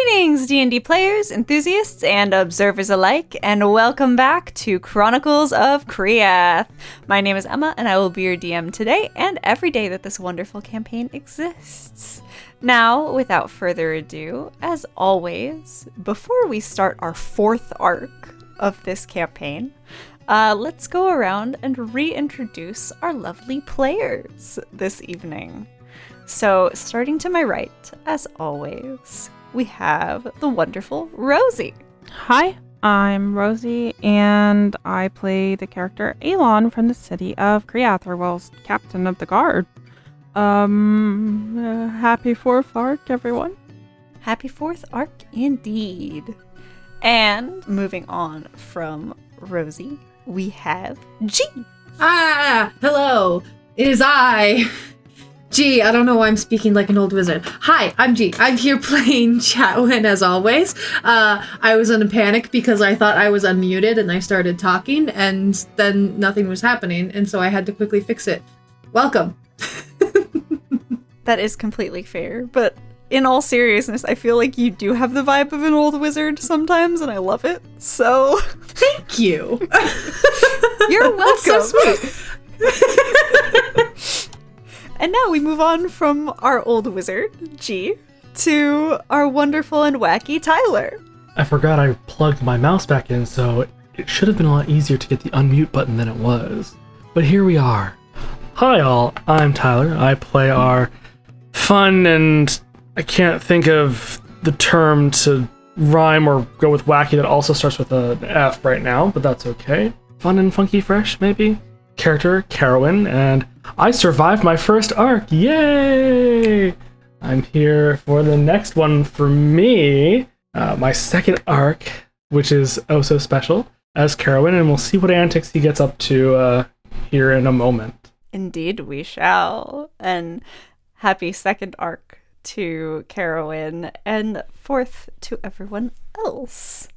Greetings, D&D players, enthusiasts, and observers alike, and welcome back to Chronicles of Kreath. My name is Emma, and I will be your DM today and every day that this wonderful campaign exists. Now, without further ado, as always, before we start our fourth arc of this campaign, let's go around and reintroduce our lovely players this evening. So, starting to my right, as always, we have the wonderful Rosie. Hi, I'm Rosie, and I play the character Alon from the city of Kreath, or well, captain of the guard. Happy fourth arc, everyone. Happy fourth arc indeed. And moving on from Rosie, we have G. Hello. It is I. G, I don't know why I'm speaking like an old wizard. Hi, I'm G. I'm here playing Chatwin as always. I was in a panic because I thought I was unmuted and I started talking and then nothing was happening, and so I had to quickly fix it. Welcome. That is completely fair, but in all seriousness, I feel like you do have the vibe of an old wizard sometimes, and I love it, so... Thank you. You're welcome. That's so sweet. And now we move on from our old wizard, G, to our wonderful and wacky Tyler. I forgot I plugged my mouse back in, so it should have been a lot easier to get the unmute button than it was. But here we are. Hi all, I'm Tyler. I play our fun and I can't think of the term to rhyme or go with wacky that also starts with an F right now, but that's okay. Fun and funky fresh, maybe? Character, Carowin, and I survived my first arc. Yay! I'm here for the next one for me, my second arc, which is oh so special, as Carowin, and we'll see what antics he gets up to here in a moment. Indeed we shall. And happy second arc to Carowin, and fourth to everyone else.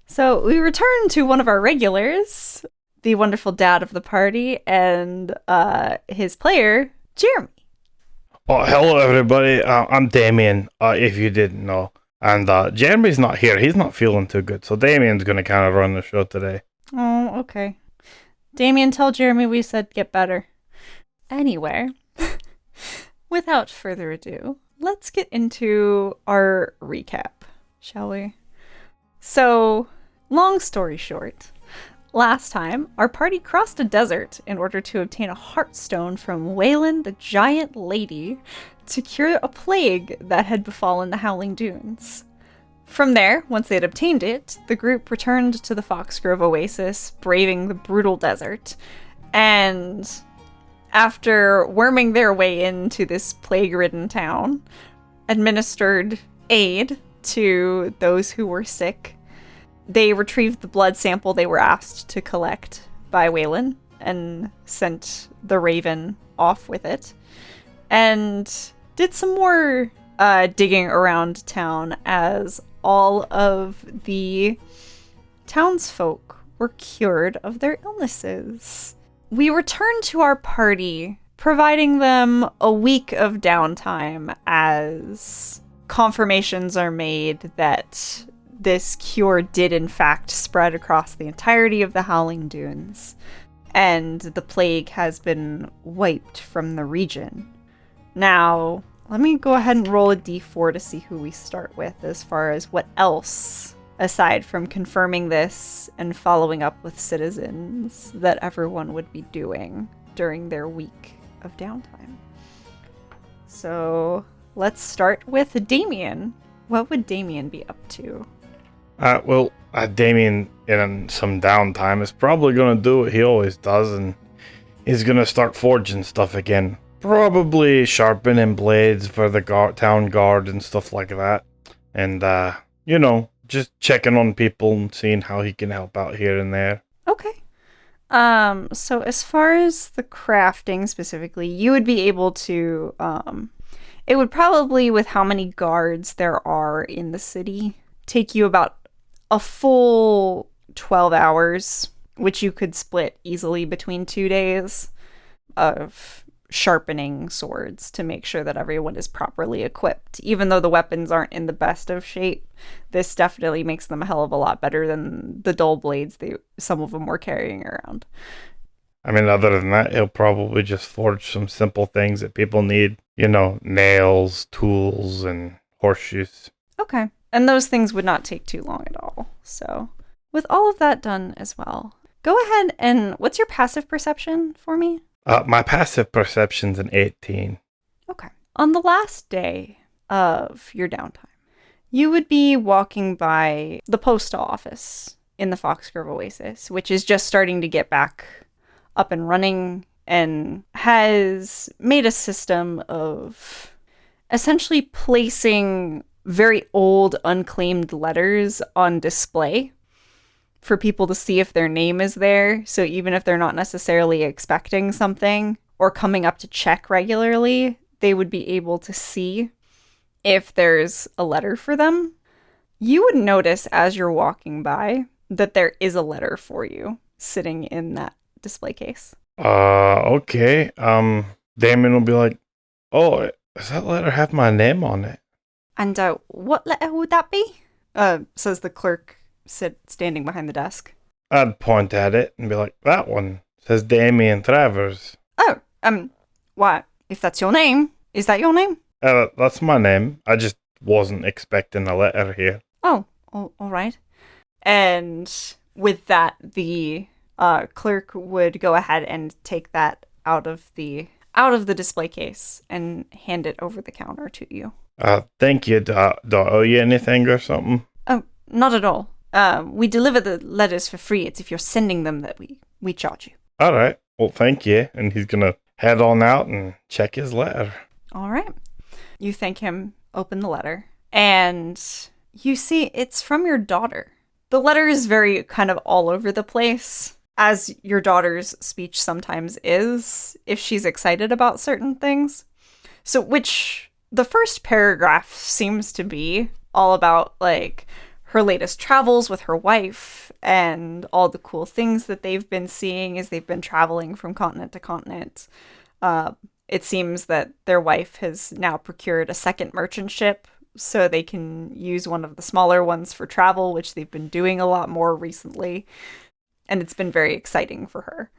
So we return to one of our regulars, the wonderful dad of the party, and his player, Jeremy. Oh, hello everybody. I'm Damien, if you didn't know. And Jeremy's not here. He's not feeling too good, so Damien's going to kind of run the show today. Oh, okay. Damien, tell Jeremy we said get better. Anyway, without further ado, let's get into our recap, shall we? So, long story short, last time, our party crossed a desert in order to obtain a heartstone from Waylon, the giant lady, to cure a plague that had befallen the Howling Dunes. From there, once they had obtained it, the group returned to the Foxgrove Oasis, braving the brutal desert, and after worming their way into this plague-ridden town, administered aid to those who were sick. They retrieved the blood sample they were asked to collect by Waylon and sent the Raven off with it, and did some more digging around town as all of the townsfolk were cured of their illnesses. We returned to our party, providing them a week of downtime as confirmations are made that this cure did in fact spread across the entirety of the Howling Dunes, and the plague has been wiped from the region. Now, let me go ahead and roll a d4 to see who we start with as far as what else, aside from confirming this and following up with citizens, that everyone would be doing during their week of downtime. So, let's start with Damien. What would Damien be up to? Damien, in some downtime, is probably going to do what he always does, and he's going to start forging stuff again. Probably sharpening blades for the town guard and stuff like that. And, just checking on people and seeing how he can help out here and there. Okay. So as far as the crafting specifically, you would be able to, it would probably, with how many guards there are in the city, take you about a full 12 hours, which you could split easily between 2 days of sharpening swords to make sure that everyone is properly equipped. Even though the weapons aren't in the best of shape, this definitely makes them a hell of a lot better than the dull blades some of them were carrying around. I mean, other than that, he'll probably just forge some simple things that people need. You know, nails, tools, and horseshoes. Okay. And those things would not take too long at all. So, with all of that done as well, go ahead and what's your passive perception for me? My passive perception's an 18. Okay. On the last day of your downtime, you would be walking by the postal office in the Foxgrove Oasis, which is just starting to get back up and running and has made a system of essentially placing very old, unclaimed letters on display for people to see if their name is there. So even if they're not necessarily expecting something or coming up to check regularly, they would be able to see if there's a letter for them. You would notice as you're walking by that there is a letter for you sitting in that display case. Okay. Damien will be like, oh, does that letter have my name on it? And what letter would that be? Says the clerk standing behind the desk. I'd point at it and be like, that one says Damien Travers. Oh, why? If that's your name, is that your name? That's my name. I just wasn't expecting a letter here. Oh, all right. And with that, the clerk would go ahead and take that out of the display case and hand it over the counter to you. Thank you. Do I owe you anything or something? Oh, not at all. We deliver the letters for free. It's if you're sending them that we charge you. All right. Well, thank you. And he's going to head on out and check his letter. All right. You thank him, open the letter, and you see it's from your daughter. The letter is very kind of all over the place, as your daughter's speech sometimes is, if she's excited about certain things. So, which the first paragraph seems to be all about, like, her latest travels with her wife and all the cool things that they've been seeing as they've been traveling from continent to continent. It seems that their wife has now procured a second merchant ship so they can use one of the smaller ones for travel, which they've been doing a lot more recently. And it's been very exciting for her.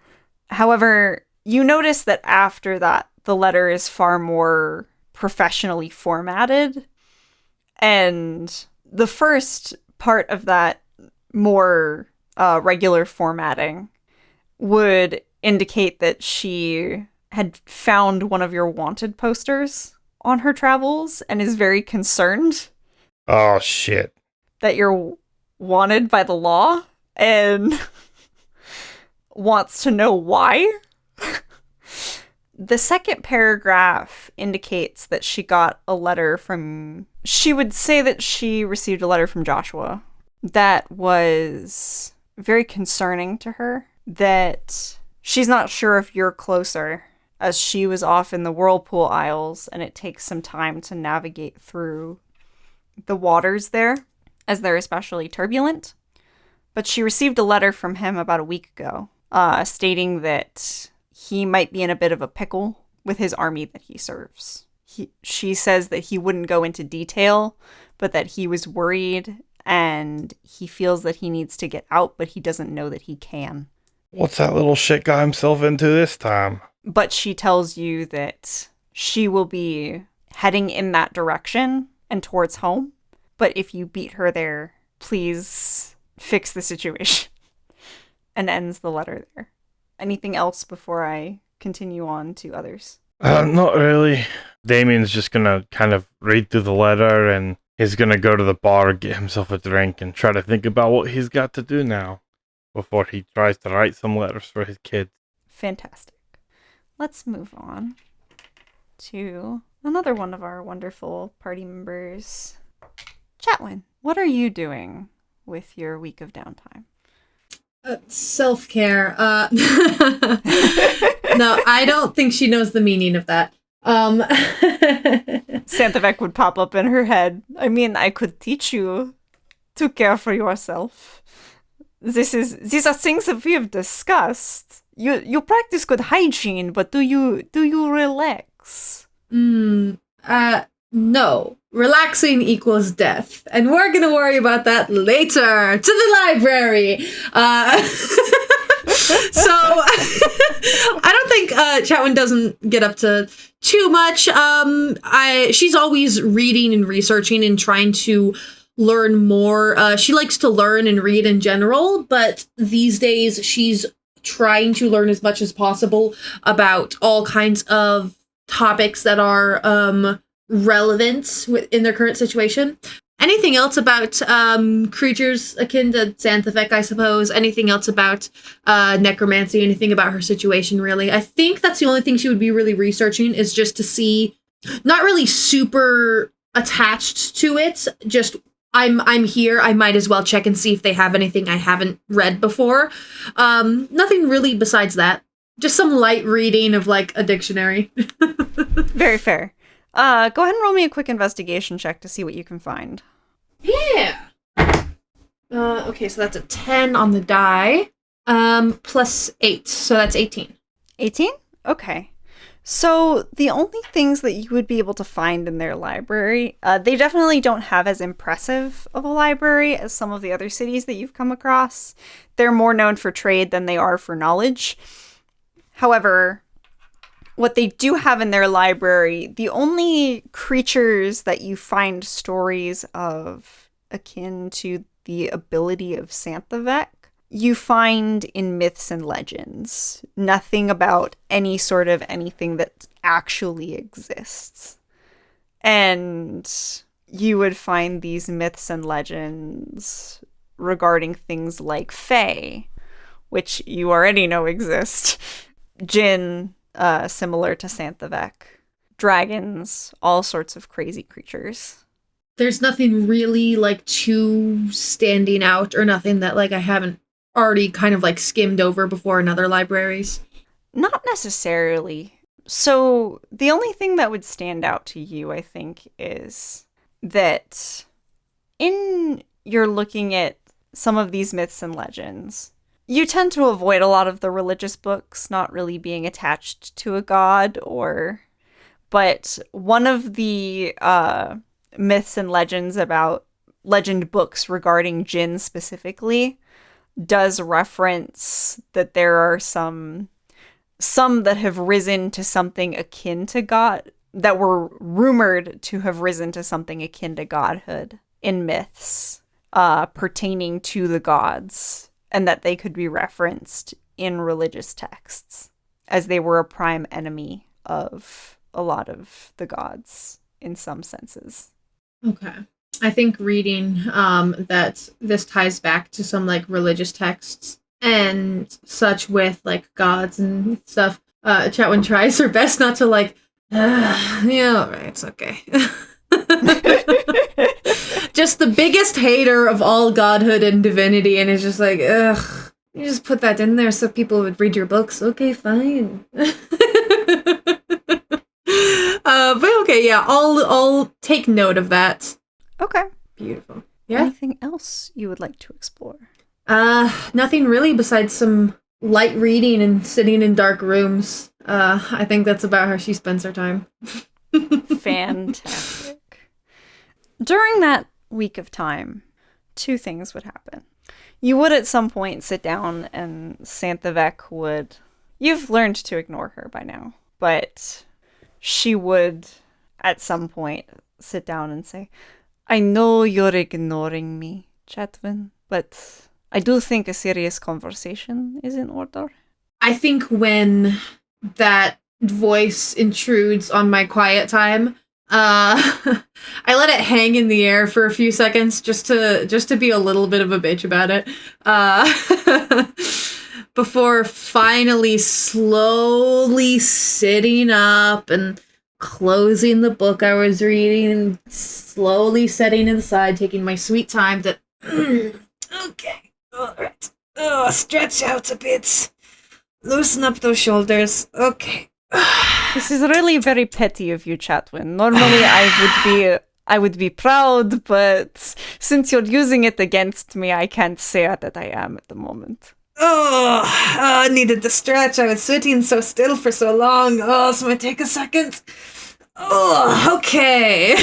However, you notice that after that, the letter is far more professionally formatted. And the first part of that more regular formatting would indicate that she had found one of your wanted posters on her travels and is very concerned. Oh, shit. That you're wanted by the law and wants to know why. The second paragraph indicates that she got a letter she would say that she received a letter from Joshua that was very concerning to her, that she's not sure if you're closer, as she was off in the Whirlpool Isles, and it takes some time to navigate through the waters there, as they're especially turbulent. But she received a letter from him about a week ago, stating that he might be in a bit of a pickle with his army that he serves. She says that he wouldn't go into detail, but that he was worried, and he feels that he needs to get out, but he doesn't know that he can. What's that little shit got himself into this time? But she tells you that she will be heading in that direction and towards home. But if you beat her there, please fix the situation. And ends the letter there. Anything else before I continue on to others? Not really. Damien's just gonna kind of read through the letter, and he's gonna go to the bar, get himself a drink, and try to think about what he's got to do now before he tries to write some letters for his kids. Fantastic. Let's move on to another one of our wonderful party members. Chatwin, what are you doing with your week of downtime? Self-care. No, I don't think she knows the meaning of that. Santavec would pop up in her head. I mean, I could teach you to care for yourself. These are things that we have discussed. you practice good hygiene, but do you relax? No. Relaxing equals death. And we're gonna worry about that later. To the library! So, I don't think Chatwin doesn't get up to too much. She's always reading and researching and trying to learn more. She likes to learn and read in general, but these days she's trying to learn as much as possible about all kinds of topics that are relevant in their current situation. Anything else about creatures akin to Xanthivek, I suppose? Anything else about necromancy? Anything about her situation, really? I think that's the only thing she would be really researching, is just to see, not really super attached to it, just I'm here, I might as well check and see if they have anything I haven't read before. Nothing really besides that. Just some light reading of, like, a dictionary. Very fair. Go ahead and roll me a quick investigation check to see what you can find. Yeah. Okay, so that's a 10 on the die. Plus 8, so that's 18. 18? Okay. So the only things that you would be able to find in their library, they definitely don't have as impressive of a library as some of the other cities that you've come across. They're more known for trade than they are for knowledge. However, what they do have in their library, the only creatures that you find stories of akin to the ability of Xanthivek, you find in myths and legends. Nothing about any sort of anything that actually exists. And you would find these myths and legends regarding things like Fae, which you already know exist. Jinn, similar to Xanthivek. Dragons, all sorts of crazy creatures. There's nothing really, like, too standing out, or nothing that, like, I haven't already kind of, like, skimmed over before in other libraries. Not necessarily. So the only thing that would stand out to you, I think, is that in you're looking at some of these myths and legends, you tend to avoid a lot of the religious books, not really being attached to a god, but one of the myths and legends about legend books regarding Jinn specifically does reference that there are some that have risen to something akin to God, that were rumored to have risen to something akin to godhood in myths pertaining to the gods, and that they could be referenced in religious texts as they were a prime enemy of a lot of the gods in some senses. Okay. I think reading that this ties back to some, like, religious texts and such with, like, gods and stuff. Chatwin tries her best not to, like, yeah, alright, it's okay. Just the biggest hater of all godhood and divinity, and it's just like, ugh, you just put that in there so people would read your books. Okay, fine. But okay, yeah, I'll take note of that. Okay. Beautiful. Yeah. Anything else you would like to explore? Nothing really besides some light reading and sitting in dark rooms. I think that's about how she spends her time. Fantastic. During that week of time, two things would happen. You would at some point sit down and Xanthivek would... You've learned to ignore her by now, but she would at some point sit down and say, I know you're ignoring me, Chatwin, but I do think a serious conversation is in order. I think when that voice intrudes on my quiet time, I let it hang in the air for a few seconds just to be a little bit of a bitch about it. Before finally slowly sitting up and closing the book I was reading and slowly setting it aside, taking my sweet time to okay, alright. Oh, stretch out a bit. Loosen up those shoulders. Okay. This is really very petty of you, Chatwin. Normally I would be proud, but since you're using it against me, I can't say that I am at the moment. Oh, I needed to stretch. I was sitting so still for so long. Oh, so I'm gonna take a second. Oh, okay.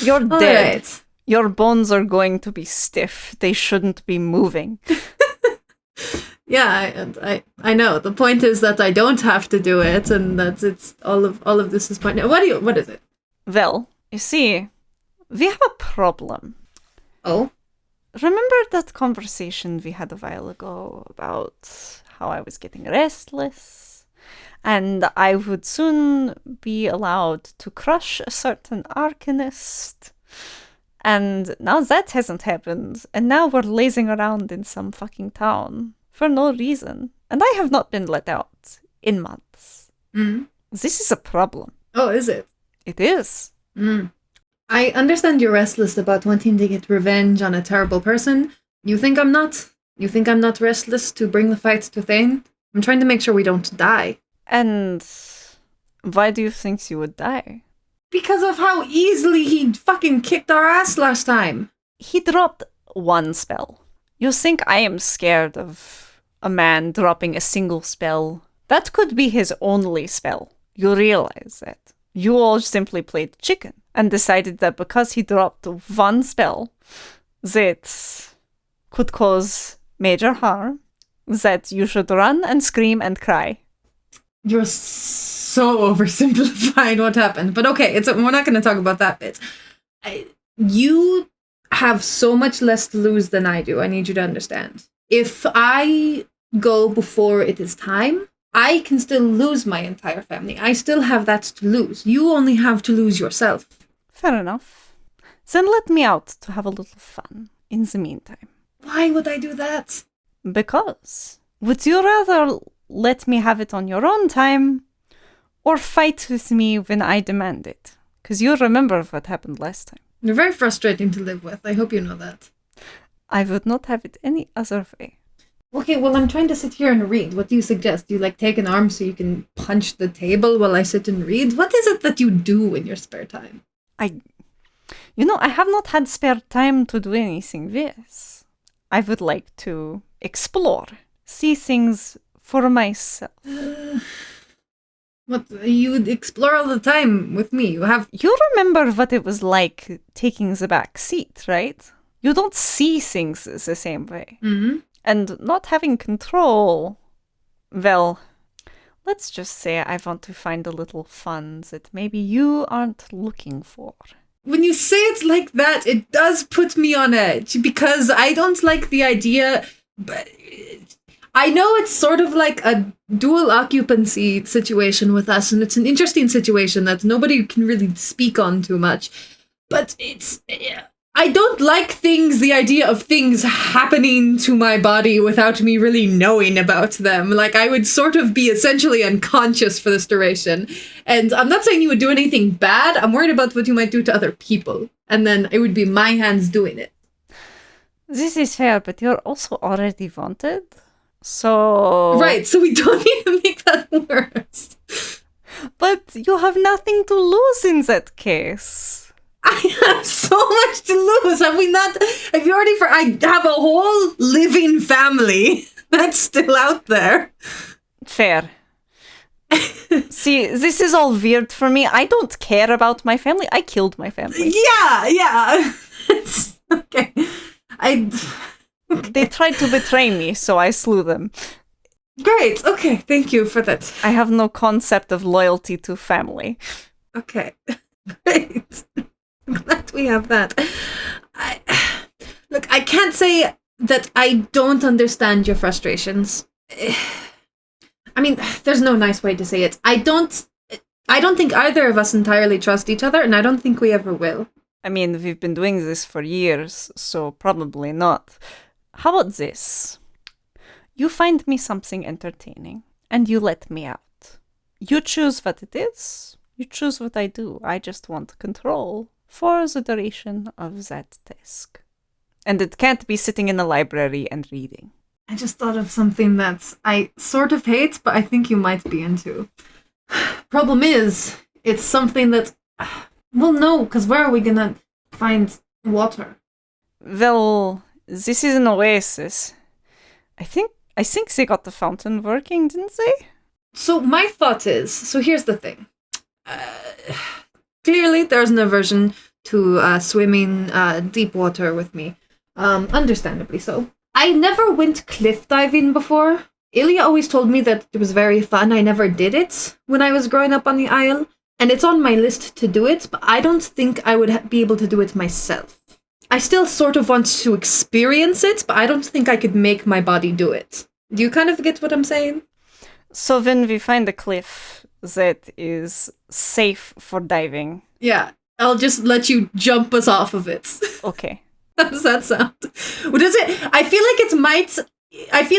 You're All dead. right. Your bones are going to be stiff. They shouldn't be moving. Yeah, I know. The point is that I don't have to do it, and that it's all of this is point. What is it? Well, you see, we have a problem. Oh, Remember that conversation we had a while ago about how I was getting restless? And I would soon be allowed to crush a certain arcanist. And now that hasn't happened. And now we're lazing around in some fucking town for no reason. And I have not been let out in months. This is a problem. oh, is it? It is. I understand you're restless about wanting to get revenge on a terrible person. You think I'm not? You think I'm not restless to bring the fight to Thane? I'm trying to make sure we don't die. And why do you think you would die? Because of how easily he fucking kicked our ass last time. He dropped one spell. You think I am scared of a man dropping a single spell? That could be his only spell. You realize that. You all simply played chicken and decided that because he dropped one spell that could cause major harm, that you should run and scream and cry. You're so oversimplifying what happened. But okay, we're not going to talk about that bit. You have so much less to lose than I do. I need you to understand. If I go before it is time, I can still lose my entire family. I still have that to lose. You only have to lose yourself. Fair enough. Then let me out to have a little fun in the meantime. Why would I do that? Because would you rather let me have it on your own time or fight with me when I demand it? Because you remember what happened last time. You're very frustrating to live with. I hope you know that. I would not have it any other way. Okay, well, I'm trying to sit here and read. What do you suggest? Do you, take an arm so you can punch the table while I sit and read? What is it that you do in your spare time? I have not had spare time to do anything this. I would like to explore, see things for myself. What, you would explore all the time with me. You remember what it was like taking the back seat, right? You don't see things the same way. Mm-hmm. And not having control, well, let's just say I want to find a little fun that maybe you aren't looking for. When you say it like that, it does put me on edge because I don't like the idea, but I know it's sort of like a dual occupancy situation with us, and it's an interesting situation that nobody can really speak on too much, but I don't like the idea of things happening to my body without me really knowing about them. Like, I would sort of be essentially unconscious for this duration. And I'm not saying you would do anything bad. I'm worried about what you might do to other people. And then it would be my hands doing it. This is fair, but you're also already wanted. So... Right, so we don't need to make that worse. But you have nothing to lose in that case. I have so much to lose. Have we not? Have you already? I have a whole living family that's still out there. Fair. See, this is all weird for me. I don't care about my family. I killed my family. Yeah. It's okay. They tried to betray me, so I slew them. Great. Okay. Thank you for that. I have no concept of loyalty to family. Okay. Great. Glad we have that. Look, I can't say that I don't understand your frustrations. I mean, there's no nice way to say it. I don't think either of us entirely trust each other, and I don't think we ever will. I mean, we've been doing this for years, so probably not. How about this? You find me something entertaining, and you let me out. You choose what it is. You choose what I do. I just want control for the duration of that task. And it can't be sitting in a library and reading. I just thought of something that I sort of hate, but I think you might be into. Problem is, it's something that... Well, no, because where are we gonna find water? Well, this is an oasis. I think they got the fountain working, didn't they? So my thought is, so here's the thing. Clearly, there's an aversion to swimming deep water with me. Understandably so. I never went cliff diving before. Ilya always told me that it was very fun. I never did it when I was growing up on the Isle. And it's on my list to do it, but I don't think I would be able to do it myself. I still sort of want to experience it, but I don't think I could make my body do it. Do you kind of get what I'm saying? So when we find a cliff that is safe for diving. Yeah, I'll just let you jump us off of it. Okay. How does that sound? What does it? I feel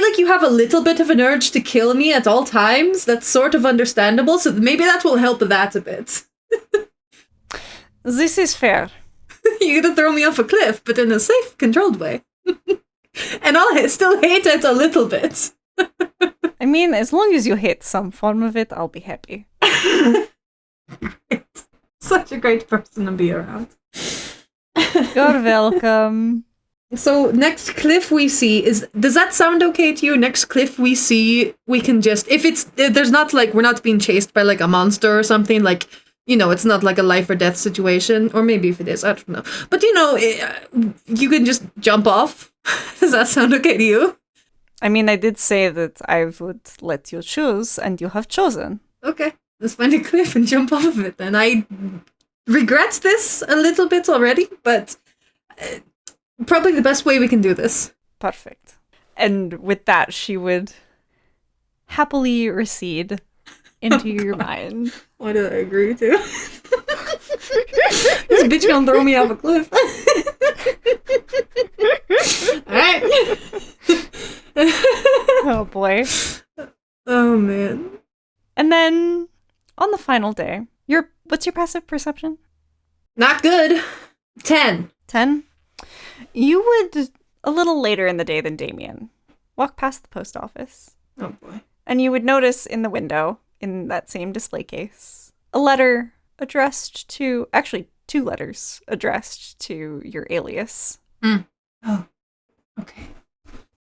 like you have a little bit of an urge to kill me at all times. That's sort of understandable, so maybe that will help that a bit. This is fair. You're gonna throw me off a cliff, but in a safe, controlled way. And I'll still hate it a little bit. I mean, as long as you hate some form of it, I'll be happy. Such a great person to be around. You're welcome. So next cliff we see does that sound okay to you? Next cliff we see, we can just, there's not like, we're not being chased by like a monster or something, like, you know, it's not like a life or death situation, or maybe if it is, I don't know. But you know, you can just jump off. Does that sound okay to you? I mean, I did say that I would let you choose, and you have chosen. Okay, let's find a cliff and jump off of it then. I regret this a little bit already, but probably the best way we can do this. Perfect. And with that, she would happily recede into your mind. Why did I agree to? This bitch gonna throw me off a cliff. Alright. Oh boy. Oh man. And then on the final day, what's your passive perception? Not good. 10. 10? You would, a little later in the day than Damien, walk past the post office. Oh boy. And you would notice in the window, in that same display case, a letter addressed to, actually 2 letters addressed to your alias. Oh. Okay.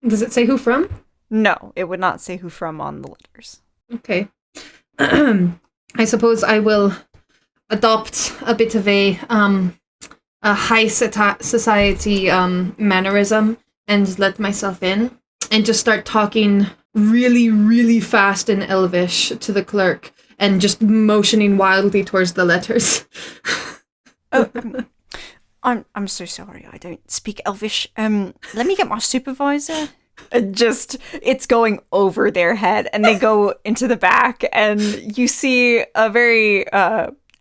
Does it say who from? No, it would not say who from on the letters. Okay. I suppose I will adopt a bit of a high society mannerism and let myself in and just start talking really, really fast in Elvish to the clerk and just motioning wildly towards the letters. Oh, I'm so sorry. I don't speak Elvish. Let me get my supervisor. It's going over their head, and they go into the back, and you see a very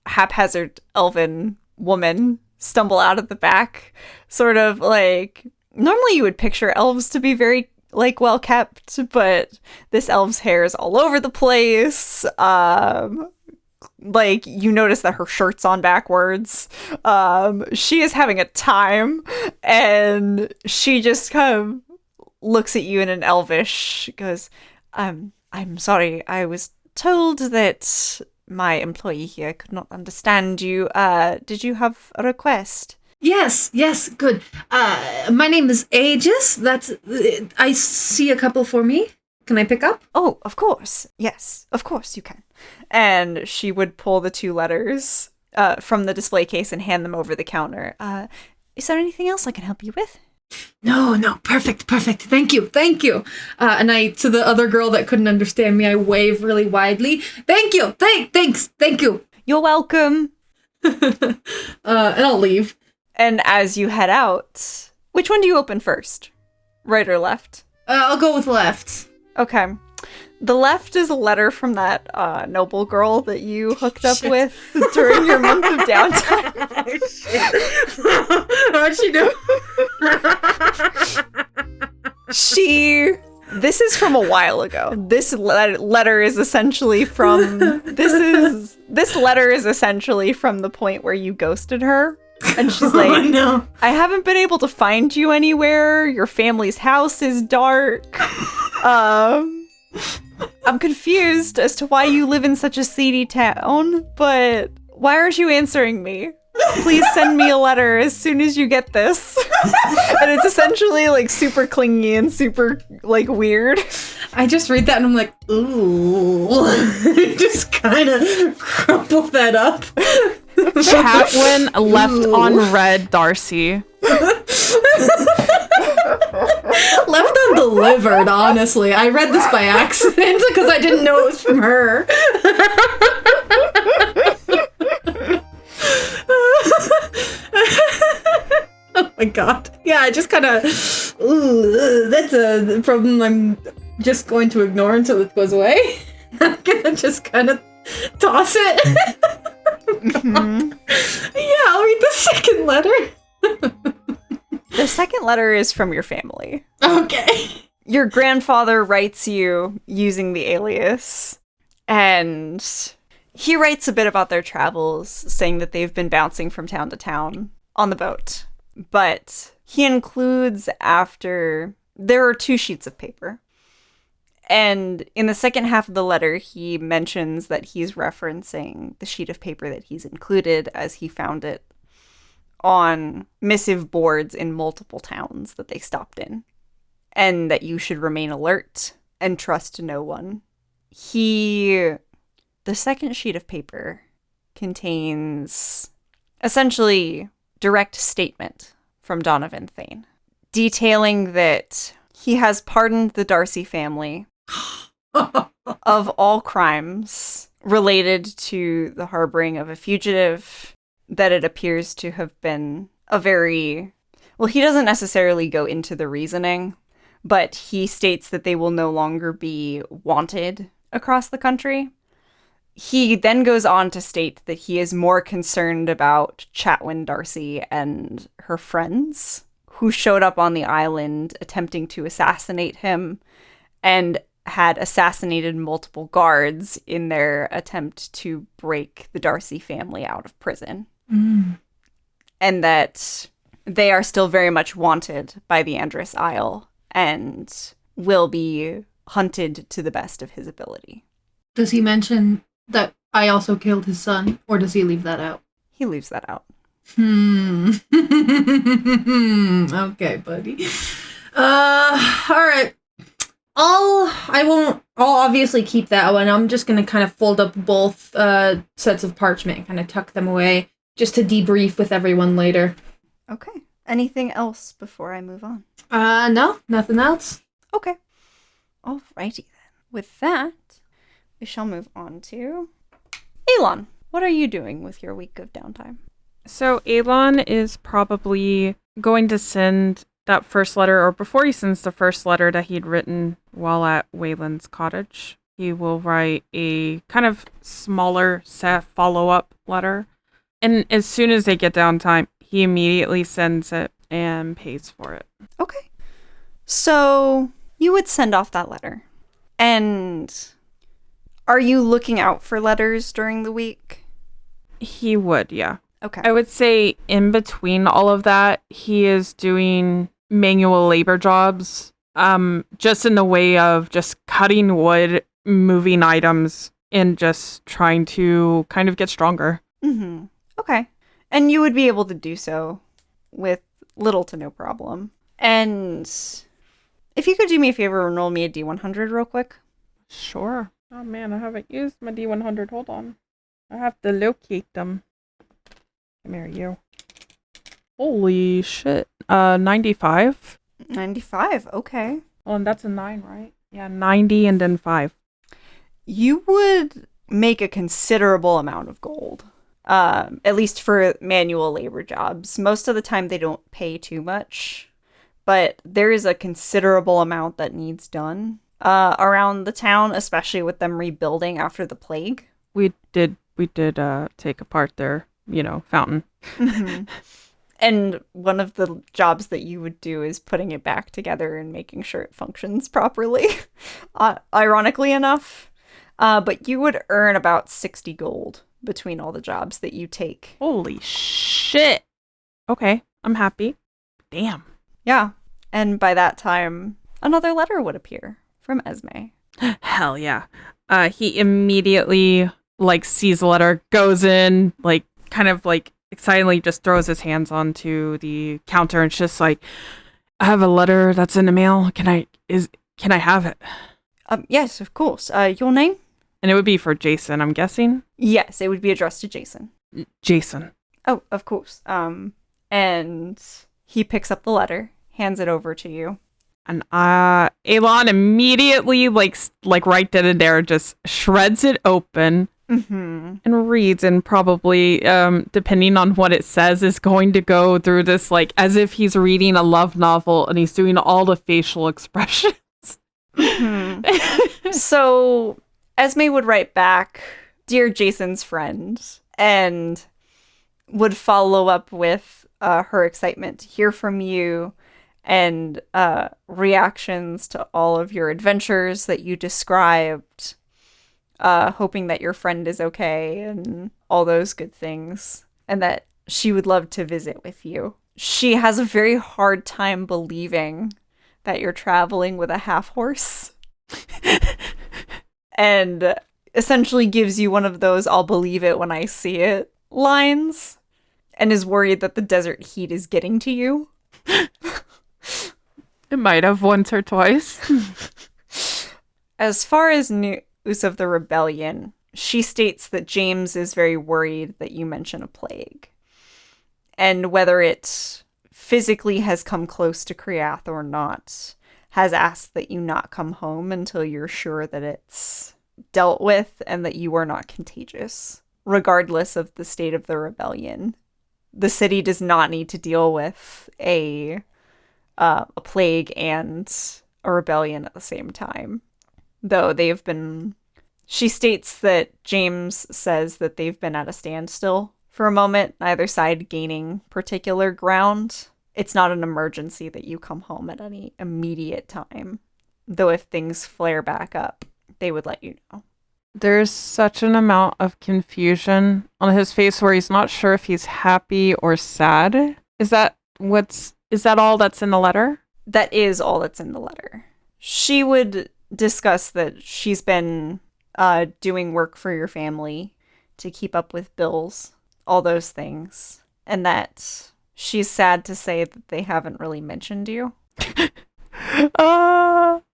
haphazard elven woman stumble out of the back, sort of like, normally you would picture elves to be very like well kept, but this elf's hair is all over the place. Like, you notice that her shirt's on backwards. She is having a time, and she just kind of looks at you in an Elvish, goes, I'm sorry, I was told that my employee here could not understand you. Did you have a request? Yes, good. My name is Aegis. I see a couple for me. Can I pick up? Oh, of course. Yes, of course you can. And she would pull the 2 letters from the display case and hand them over the counter. Is there anything else I can help you with? No, perfect. Thank you. And I, to the other girl that couldn't understand me, I wave really widely. Thank you. Thanks. Thank you. You're welcome. And I'll leave. And as you head out, which one do you open first? Right or left? I'll go with left. Okay. The left is a letter from that noble girl that you hooked up with during your month of downtime. What'd she do? This is from a while ago. This letter is essentially from this letter is essentially from the point where you ghosted her. And she's like, oh, no. I haven't been able to find you anywhere. Your family's house is dark. I'm confused as to why you live in such a seedy town, but why aren't you answering me? Please send me a letter as soon as you get this. And it's essentially like super clingy and super like weird. I just read that and I'm like, ooh. Just kind of crumple that up. Chatwin left on red Darcy. Left undelivered, honestly. I read this by accident because I didn't know it was from her. Oh my god. Yeah, I just kind of... That's a problem I'm just going to ignore until it goes away. I'm gonna just kind of toss it. Mhm. Yeah, I'll read the second letter. The second letter is from your family. Okay. Your grandfather writes you using the alias, and he writes a bit about their travels, saying that they've been bouncing from town to town on the boat. But he includes there are 2 sheets of paper. And in the second half of the letter, he mentions that he's referencing the sheet of paper that he's included as he found it on missive boards in multiple towns that they stopped in, and that you should remain alert and trust no one. The second sheet of paper contains essentially direct statement from Donovan Thane, detailing that he has pardoned the Darcy family of all crimes related to the harboring of a fugitive, that it appears to have been he doesn't necessarily go into the reasoning, but he states that they will no longer be wanted across the country. He then goes on to state that he is more concerned about Chatwin Darcy and her friends who showed up on the island attempting to assassinate him and had assassinated multiple guards in their attempt to break the Darcy family out of prison. Mm. And that they are still very much wanted by the Andress Isle and will be hunted to the best of his ability. Does he mention that I also killed his son, or does he leave that out? He leaves that out. Okay, buddy. Alright. I'll obviously keep that one. I'm just gonna kind of fold up both sets of parchment and kind of tuck them away just to debrief with everyone later. Okay. Anything else before I move on? No, nothing else. Okay. Alrighty then. With that, we shall move on to Elon. What are you doing with your week of downtime? So Elon is probably going to send that first letter, or before he sends the first letter that he'd written while at Wayland's cottage, he will write a kind of smaller set follow-up letter. And as soon as they get downtime, he immediately sends it and pays for it. Okay. So you would send off that letter. And are you looking out for letters during the week? He would, yeah. Okay. I would say in between all of that, he is doing manual labor jobs, just in the way of just cutting wood, moving items, and just trying to kind of get stronger. Mm-hmm. Okay. And you would be able to do so with little to no problem. And if you could do me a favor and roll me a D100 real quick. Sure. Oh man, I haven't used my D100. Hold on. I have to locate them. Come here, you. Holy shit. 95. 95, okay. Oh, and that's a 9, right? Yeah, 90 and then 5. You would make a considerable amount of gold. At least for manual labor jobs. Most of the time they don't pay too much, but there is a considerable amount that needs done around the town, especially with them rebuilding after the plague. We did take apart their, fountain. Mm-hmm. And one of the jobs that you would do is putting it back together and making sure it functions properly, ironically enough. But you would earn about 60 gold between all the jobs that you take. Holy shit. Okay, I'm happy. Damn. Yeah. And by that time, another letter would appear from Esme. Hell yeah. He immediately, sees the letter, goes in, kind of, excitedly just throws his hands onto the counter and it's just like, I have a letter that's in the mail. Can I have it? Yes, of course. Your name? And it would be for Jason, I'm guessing. Yes, it would be addressed to Jason. Jason. Oh, of course. And he picks up the letter, hands it over to you. And Elon immediately, like right then and there, just shreds it open and reads, and probably, depending on what it says, is going to go through this like as if he's reading a love novel, and he's doing all the facial expressions. So Esme would write back, "Dear Jason's friend," and would follow up with her excitement to hear from you and reactions to all of your adventures that you described, hoping that your friend is okay and all those good things, and that she would love to visit with you. She has a very hard time believing that you're traveling with a half horse. And essentially gives you one of those "I'll believe it when I see it" lines, and is worried that the desert heat is getting to you. It might have once or twice. As far as news of the rebellion, she states that James is very worried that you mention a plague. And whether it physically has come close to Kriath or not, has asked that you not come home until you're sure that it's dealt with and that you are not contagious. Regardless of the state of the rebellion, the city does not need to deal with a plague and a rebellion at the same time. Though she states that James says that they've been at a standstill for a moment, neither side gaining particular ground. It's not an emergency that you come home at any immediate time. Though if things flare back up, they would let you know. There's such an amount of confusion on his face where he's not sure if he's happy or sad. Is that all that's in the letter? That is all that's in the letter. She would discuss that she's been doing work for your family to keep up with bills, all those things, and that she's sad to say that they haven't really mentioned you.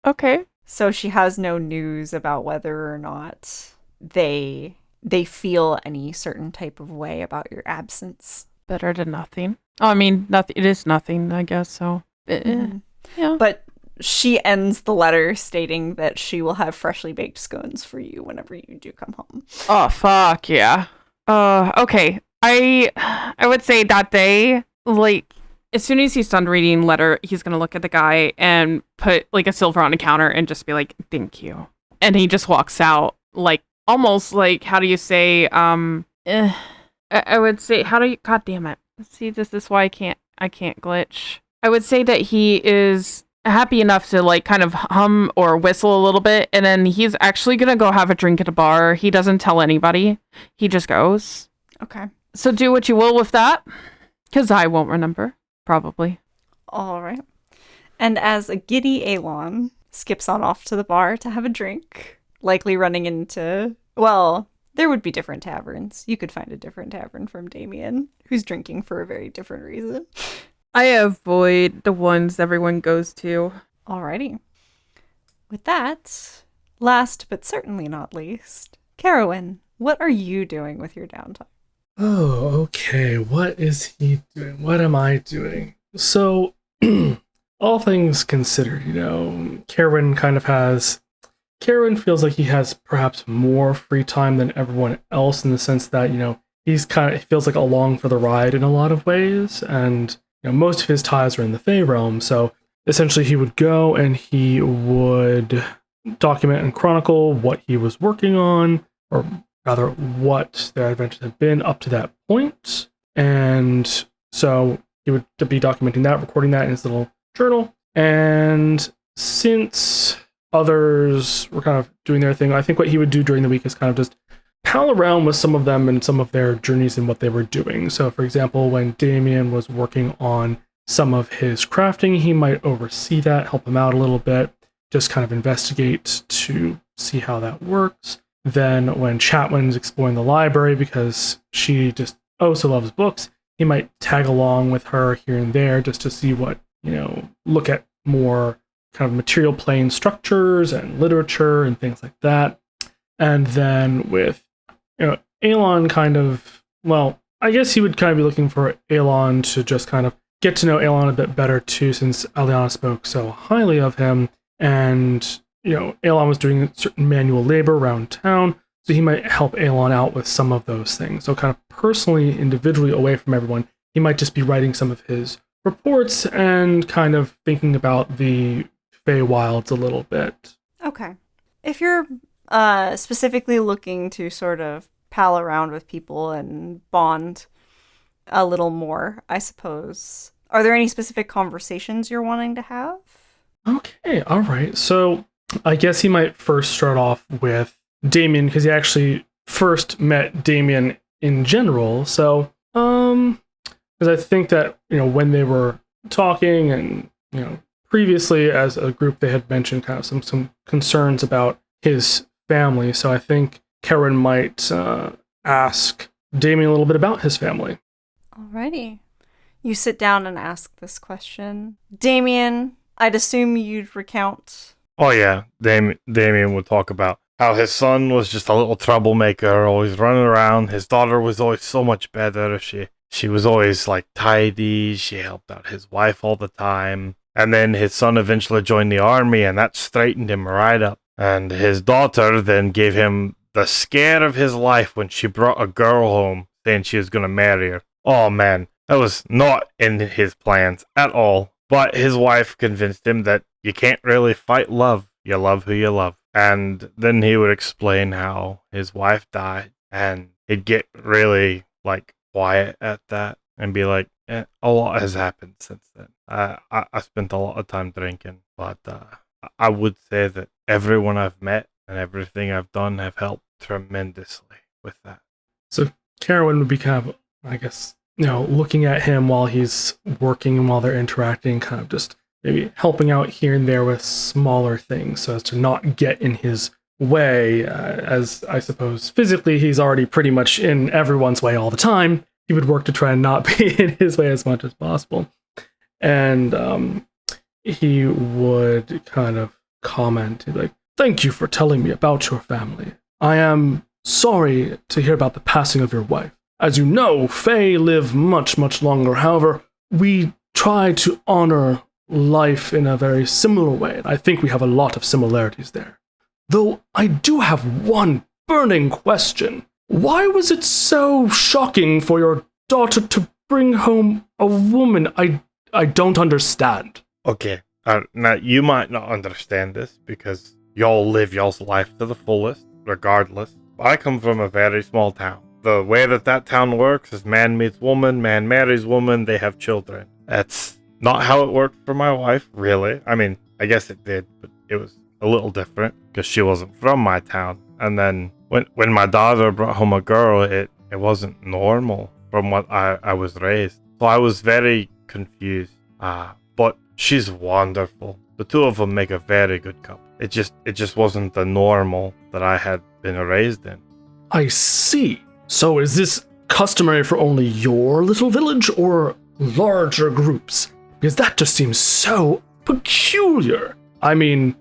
Okay. So she has no news about whether or not they feel any certain type of way about your absence. Better than nothing. Oh, I mean, nothing. It is nothing, I guess. So, yeah. But she ends the letter stating that she will have freshly baked scones for you whenever you do come home. Oh, fuck yeah. Okay. I would say that day, like, as soon as he's done reading letter, he's gonna look at the guy and put like a silver on the counter and just be like, "Thank you," and he just walks out, like almost like, how do you say? I would say, God damn it! See, this is why I can't glitch. I would say that he is happy enough to like kind of hum or whistle a little bit, and then he's actually gonna go have a drink at a bar. He doesn't tell anybody. He just goes. Okay. So do what you will with that, because I won't remember. Probably. All right. And as a giddy Elon skips on off to the bar to have a drink, likely running into, well, there would be different taverns. You could find a different tavern from Damien, who's drinking for a very different reason. I avoid the ones everyone goes to. Alrighty. With that, last but certainly not least, Carowin, what are you doing with your downtime? Oh, okay. What is he doing? What am I doing? So, all things considered, Kerwin feels like he has perhaps more free time than everyone else in the sense that, he feels like along for the ride in a lot of ways. And, most of his ties are in the Fey realm. So essentially he would go and he would document and chronicle what he was working on, or rather what their adventures have been up to that point. And so he would be documenting that, recording that in his little journal. And since others were kind of doing their thing, I think what he would do during the week is kind of just pal around with some of them and some of their journeys and what they were doing. So for example, when Damien was working on some of his crafting, he might oversee that, help him out a little bit, just kind of investigate to see how that works. Then when Chatwin's exploring the library, because she just oh so loves books, he might tag along with her here and there just to see what, look at more kind of material plane structures and literature and things like that. And then with, Aelon kind of, well, I guess he would kind of be looking for Aelon to just kind of get to know Aelon a bit better too, since Aliana spoke so highly of him. And, Aelon was doing certain manual labor around town, so he might help Aelon out with some of those things. So kind of personally, individually, away from everyone, he might just be writing some of his reports and kind of thinking about the Feywilds a little bit. Okay. If you're specifically looking to sort of pal around with people and bond a little more, I suppose, are there any specific conversations you're wanting to have? Okay, all right. So I guess he might first start off with Damien, because he actually first met Damien in general. So, because I think that, when they were talking and, previously as a group, they had mentioned kind of some concerns about his family. So I think Karen might ask Damien a little bit about his family. Alrighty. You sit down and ask this question. Damien, I'd assume you'd recount. Oh yeah, Damien would talk about how his son was just a little troublemaker, always running around. His daughter was always so much better. She was always like tidy. She helped out his wife all the time. And then his son eventually joined the army, and that straightened him right up. And his daughter then gave him the scare of his life when she brought a girl home saying she was going to marry her. Oh man, that was not in his plans at all. But his wife convinced him that you can't really fight love. You love who you love. And then he would explain how his wife died, and he'd get really quiet at that and be like, a lot has happened since then. I spent a lot of time drinking, but I would say that everyone I've met and everything I've done have helped tremendously with that. So Carowin would be kind of, I guess, looking at him while he's working and while they're interacting, kind of just maybe helping out here and there with smaller things so as to not get in his way, as I suppose physically he's already pretty much in everyone's way all the time. He would work to try and not be in his way as much as possible. And he would kind of comment, like, "Thank you for telling me about your family. I am sorry to hear about the passing of your wife. As you know, Fae live much, much longer. However, we try to honor life in a very similar way, and I think we have a lot of similarities there. Though I do have one burning question. Why was it so shocking for your daughter to bring home a woman? I don't understand." Okay, now you might not understand this because y'all live y'all's life to the fullest, regardless. I come from a very small town. The way that town works is man meets woman, man marries woman, they have children. That's not how it worked for my wife, really. I mean, I guess it did, but it was a little different because she wasn't from my town. And then when my daughter brought home a girl, it wasn't normal from what I was raised. So I was very confused. But she's wonderful. The two of them make a very good couple. It just wasn't the normal that I had been raised in. I see. So is this customary for only your little village or larger groups? Because that just seems so peculiar. I mean,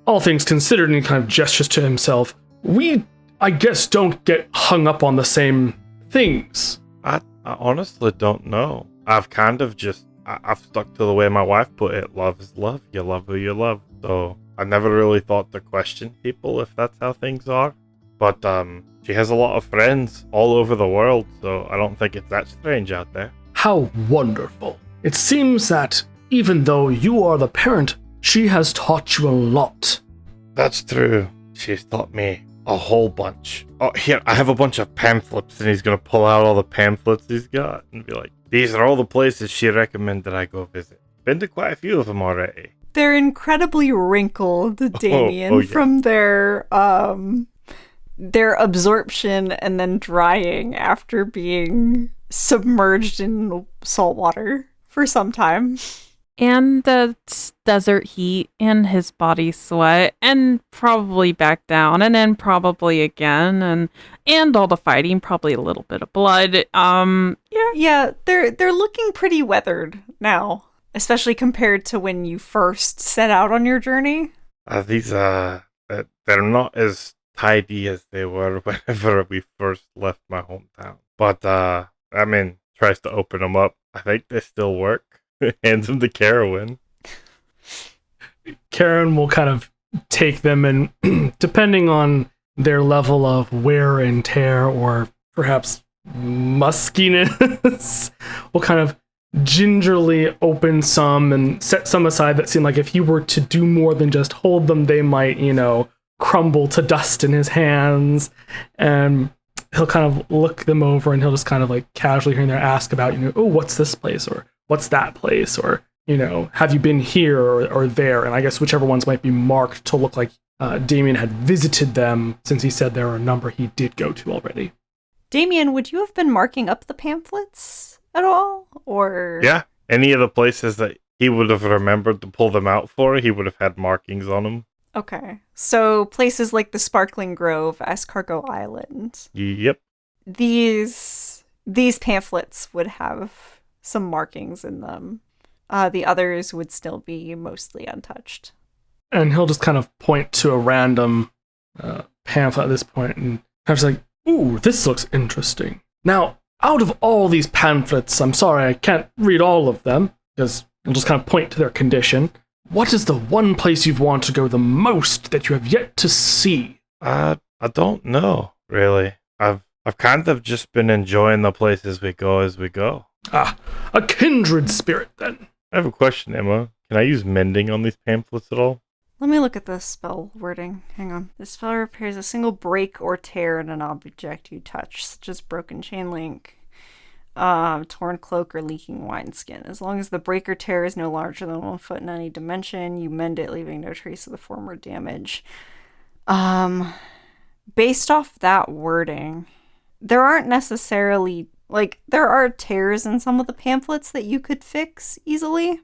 all things considered, and he kind of gestures to himself, we, I guess, don't get hung up on the same things. I honestly don't know. I've kind of just, I've stuck to the way my wife put it. Love is love. You love who you love. So I never really thought to question people if that's how things are. But she has a lot of friends all over the world, so I don't think it's that strange out there. How wonderful. It seems that even though you are the parent, she has taught you a lot. That's true. She's taught me a whole bunch. Oh, here, I have a bunch of pamphlets, and he's going to pull out all the pamphlets he's got and be like, these are all the places she recommended I go visit. Been to quite a few of them already. They're incredibly wrinkled, Damien, yeah. from their absorption and then drying after being submerged in salt water for some time. And the desert heat and his body sweat and probably back down and then probably again and all the fighting, probably a little bit of blood. Yeah, they're looking pretty weathered now, especially compared to when you first set out on your journey. They're not as tidy as they were whenever we first left my hometown. But, tries to open them up. I think they still work. Hands him to Carowin. Karen will kind of take them and, depending on their level of wear and tear or perhaps muskiness, will kind of gingerly open some and set some aside that seem like if he were to do more than just hold them, they might, crumble to dust in his hands. And he'll kind of look them over and he'll just kind of like casually here and there ask about, oh, what's this place? Or what's that place? Or, have you been here or there? And I guess whichever ones might be marked to look like Damien had visited them, since he said there are a number he did go to already. Damien, would you have been marking up the pamphlets at all? Or Yeah, any of the places that he would have remembered to pull them out for, he would have had markings on them. Okay. So places like the Sparkling Grove, Escargot Island. Yep. These pamphlets would have some markings in them. The others would still be mostly untouched. And he'll just kind of point to a random pamphlet at this point and kind of like, ooh, this looks interesting. Now, out of all these pamphlets, I'm sorry I can't read all of them, because he'll just kind of point to their condition. What is the one place you've wanted to go the most that you have yet to see? I don't know, really. I've kind of just been enjoying the places we go as we go. Ah, a kindred spirit, then. I have a question, Emma. Can I use mending on these pamphlets at all? Let me look at the spell wording. Hang on. The spell repairs a single break or tear in an object you touch, such as broken chain link, torn cloak, or leaking wineskin. As long as the break or tear is no larger than 1 foot in any dimension, you mend it, leaving no trace of the former damage. Based off that wording, there aren't necessarily, there are tears in some of the pamphlets that you could fix easily.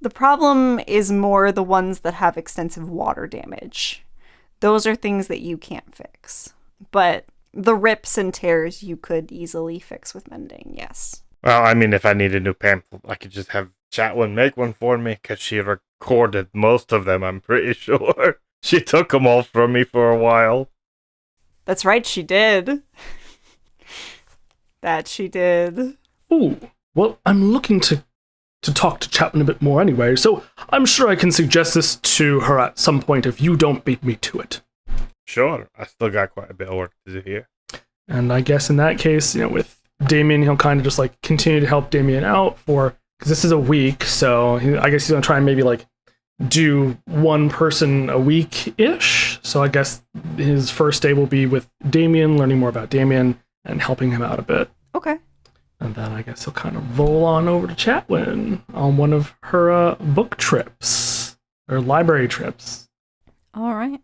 The problem is more the ones that have extensive water damage. Those are things that you can't fix. But the rips and tears you could easily fix with mending, yes. Well, if I need a new pamphlet, I could just have Chatwin make one for me, because she recorded most of them, I'm pretty sure. She took them all from me for a while. That's right, she did. That she did. Ooh, well, I'm looking to talk to Chapman a bit more anyway, so I'm sure I can suggest this to her at some point if you don't beat me to it. Sure, I still got quite a bit of work to do here. And I guess in that case, with Damien, he'll kind of just continue to help Damien out because this is a week, so I guess he's gonna try and maybe do one person a week-ish. So I guess his first day will be with Damien, learning more about Damien and helping him out a bit. Okay. And then I guess he'll kind of roll on over to Chatwin on one of her book trips, or library trips. All right.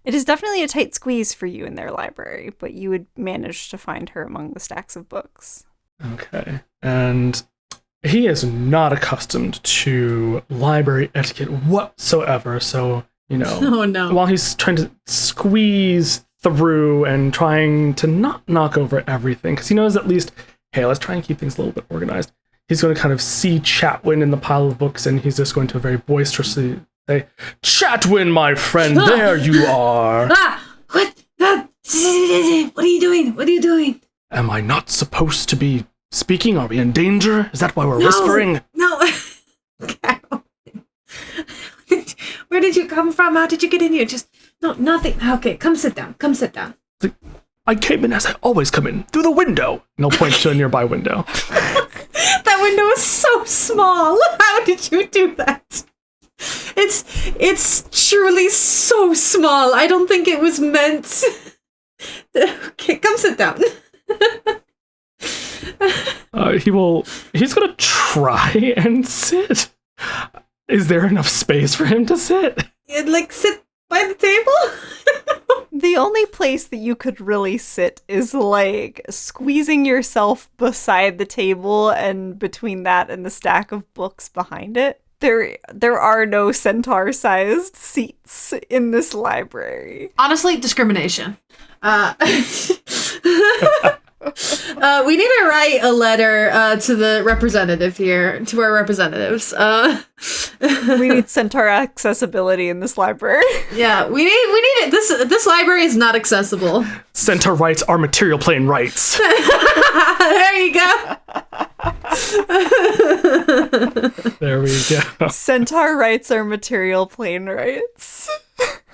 It is definitely a tight squeeze for you in their library, but you would manage to find her among the stacks of books. Okay. And he is not accustomed to library etiquette whatsoever, so, Oh, no. while he's trying to squeeze through and trying to not knock over everything, because he knows at least, hey, let's try and keep things a little bit organized. He's going to kind of see Chatwin in the pile of books, and he's just going to very boisterously say, Chatwin, my friend, there you are. What? What are you doing? What are you doing? Am I not supposed to be speaking? Are we in danger? Is that why we're whispering? No. Carol. Where did you come from? How did you get in here? No, nothing. Okay, come sit down. I came in as I always come in, through the window. And he'll point to a nearby window. That window is so small. How did you do that? It's truly so small. I don't think it was meant. Okay, come sit down. He's gonna try and sit. Is there enough space for him to sit? Sit by the table? The only place that you could really sit is squeezing yourself beside the table and between that and the stack of books behind it. There are no centaur-sized seats in this library. Honestly, discrimination. We need to write a letter to the representative here, to our representatives. We need centaur accessibility in this library. Yeah, we need it. This library is not accessible. Centaur rights are material plane rights. There you go. There we go. Centaur rights are material plane rights.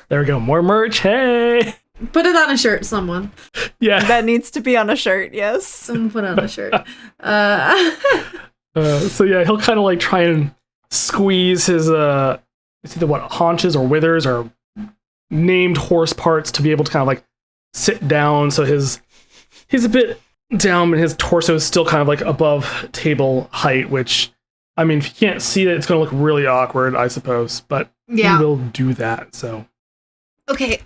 There we go. More merch. Hey. Put it on a shirt, someone. Yeah. That needs to be on a shirt, yes. Someone put it on a shirt. So yeah, he'll kind of like try and squeeze his it's either what, haunches or withers or named horse parts to be able to kind of like sit down. So he's a bit down, but his torso is still kind of like above table height, which, I mean, if you can't see it, it's going to look really awkward, I suppose. But Yeah. he will do that. So Okay,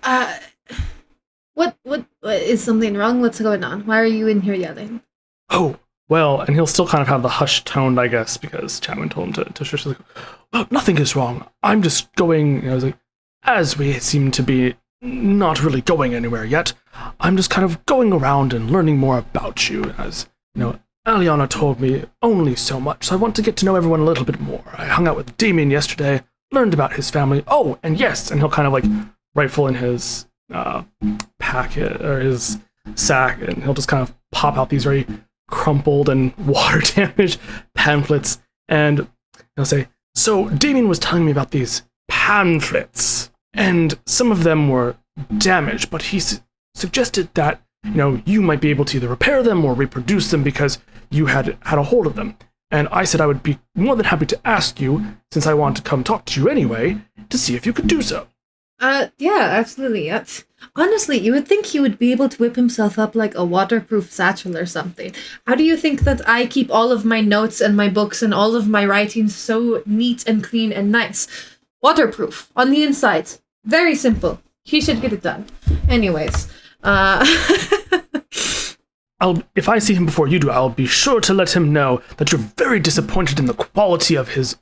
what is something wrong? What's going on? Why are you in here yelling? oh well, and he'll still kind of have the hushed tone, I guess, because Chapman told him to shush. Like, well, nothing is wrong. I'm just going. Like, as we seem to be not really going anywhere yet, I'm just kind of going around and learning more about you. As Aliana told me only so much, so I want to get to know everyone a little bit more. I hung out with Damien yesterday, learned about his family. Oh, and yes, and he'll kind of like rifle in his packet or his sack, and he'll just kind of pop out these very crumpled and water damaged pamphlets, and he'll say, so Damien was telling me about these pamphlets, and some of them were damaged, but he suggested that you might be able to either repair them or reproduce them because you had a hold of them. And I said I would be more than happy to ask you, since I want to come talk to you anyway, to see if you could do so. Yeah, absolutely. Honestly, you would think he would be able to whip himself up like a waterproof satchel or something. How do you think that I keep all of my notes and my books and all of my writings so neat and clean and nice? Waterproof on the inside. Very simple. He should get it done. Anyways, If I see him before you do, I'll be sure to let him know that you're very disappointed in the quality of his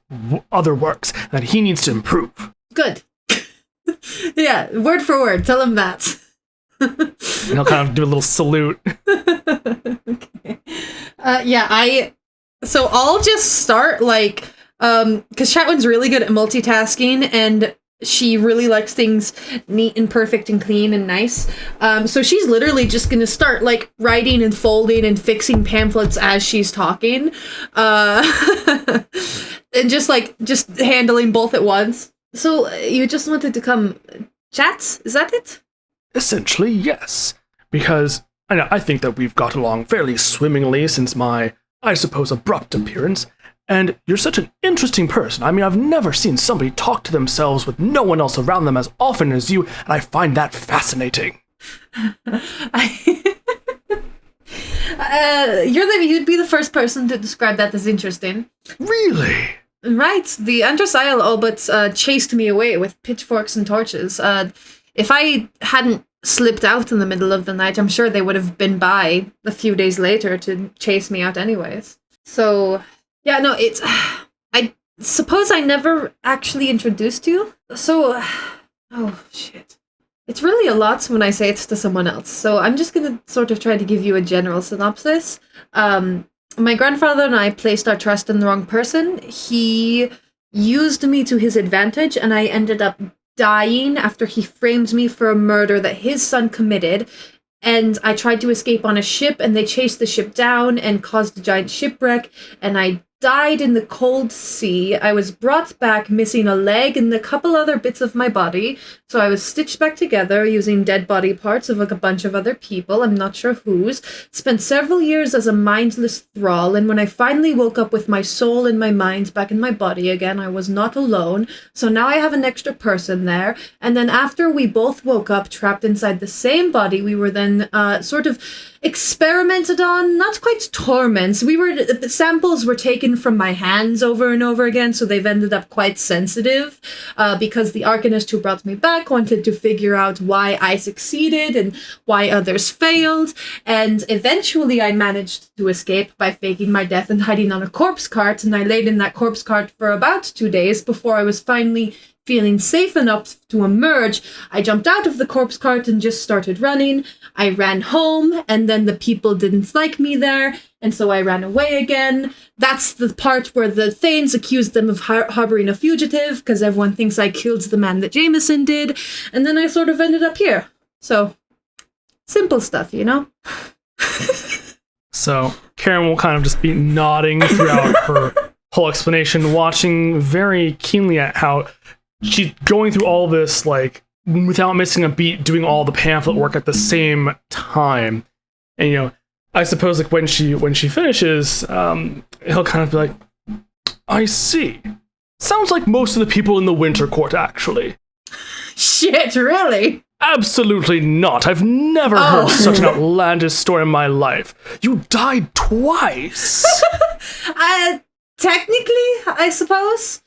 other works and that he needs to improve. good. Yeah, word for word. Tell him that. And he'll kind of do a little salute. Okay. So I'll just start like, because Chatwin's really good at multitasking and she really likes things neat and perfect and clean and nice. So she's literally just gonna start like writing and folding and fixing pamphlets as she's talking, and just handling both at once. So you just wanted to come chat? Is that it? Essentially, yes. Because I think that we've got along fairly swimmingly since my, I suppose, abrupt appearance. And you're such an interesting person. I mean, I've never seen somebody talk to themselves with no one else around them as often as you, and I find that fascinating. You'd be the first person to describe that as interesting. Really? Right, the Undersile all but chased me away with pitchforks and torches. If I hadn't slipped out in the middle of the night, I'm sure they would have been by a few days later to chase me out anyways. So, yeah, no, it's... I suppose I never actually introduced you. So, oh, shit. It's really a lot when I say it to someone else, so I'm just gonna sort of try to give you a general synopsis. My grandfather and I placed our trust in the wrong person. He used me to his advantage, and I ended up dying after he framed me for a murder that his son committed. And I tried to escape on a ship, and they chased the ship down and caused a giant shipwreck, and I died in the cold sea. I was brought back missing a leg and a couple other bits of my body, so I was stitched back together using dead body parts of like a bunch of other people, I'm not sure whose. Spent several years as a mindless thrall, and when I finally woke up with my soul and my mind back in my body again, I was not alone, so now I have an extra person there. And then after we both woke up trapped inside the same body, we were then sort of experimented on, not quite torments. Samples were taken taken from my hands over and over again, so they've ended up quite sensitive, because the Arcanist who brought me back wanted to figure out why I succeeded and why others failed, and eventually I managed to escape by faking my death and hiding on a corpse cart, and I laid in that corpse cart for about 2 days before I was finally feeling safe enough to emerge. I jumped out of the corpse cart and just started running. I ran home, and then the people didn't like me there, and so I ran away again. That's the part where the Thanes accused them of harboring a fugitive, because everyone thinks I killed the man that Jameson did, and then I sort of ended up here. So, simple stuff, you know? So, Karen will kind of just be nodding throughout her whole explanation, watching very keenly at how she's going through all this, like, without missing a beat, doing all the pamphlet work at the same time. And, you know, I suppose, like, when she finishes, he'll kind of be like, I see. Sounds like most of the people in the Winter Court, actually. Shit, really? Absolutely not. I've never heard such an outlandish story in my life. You died twice. Technically, I suppose.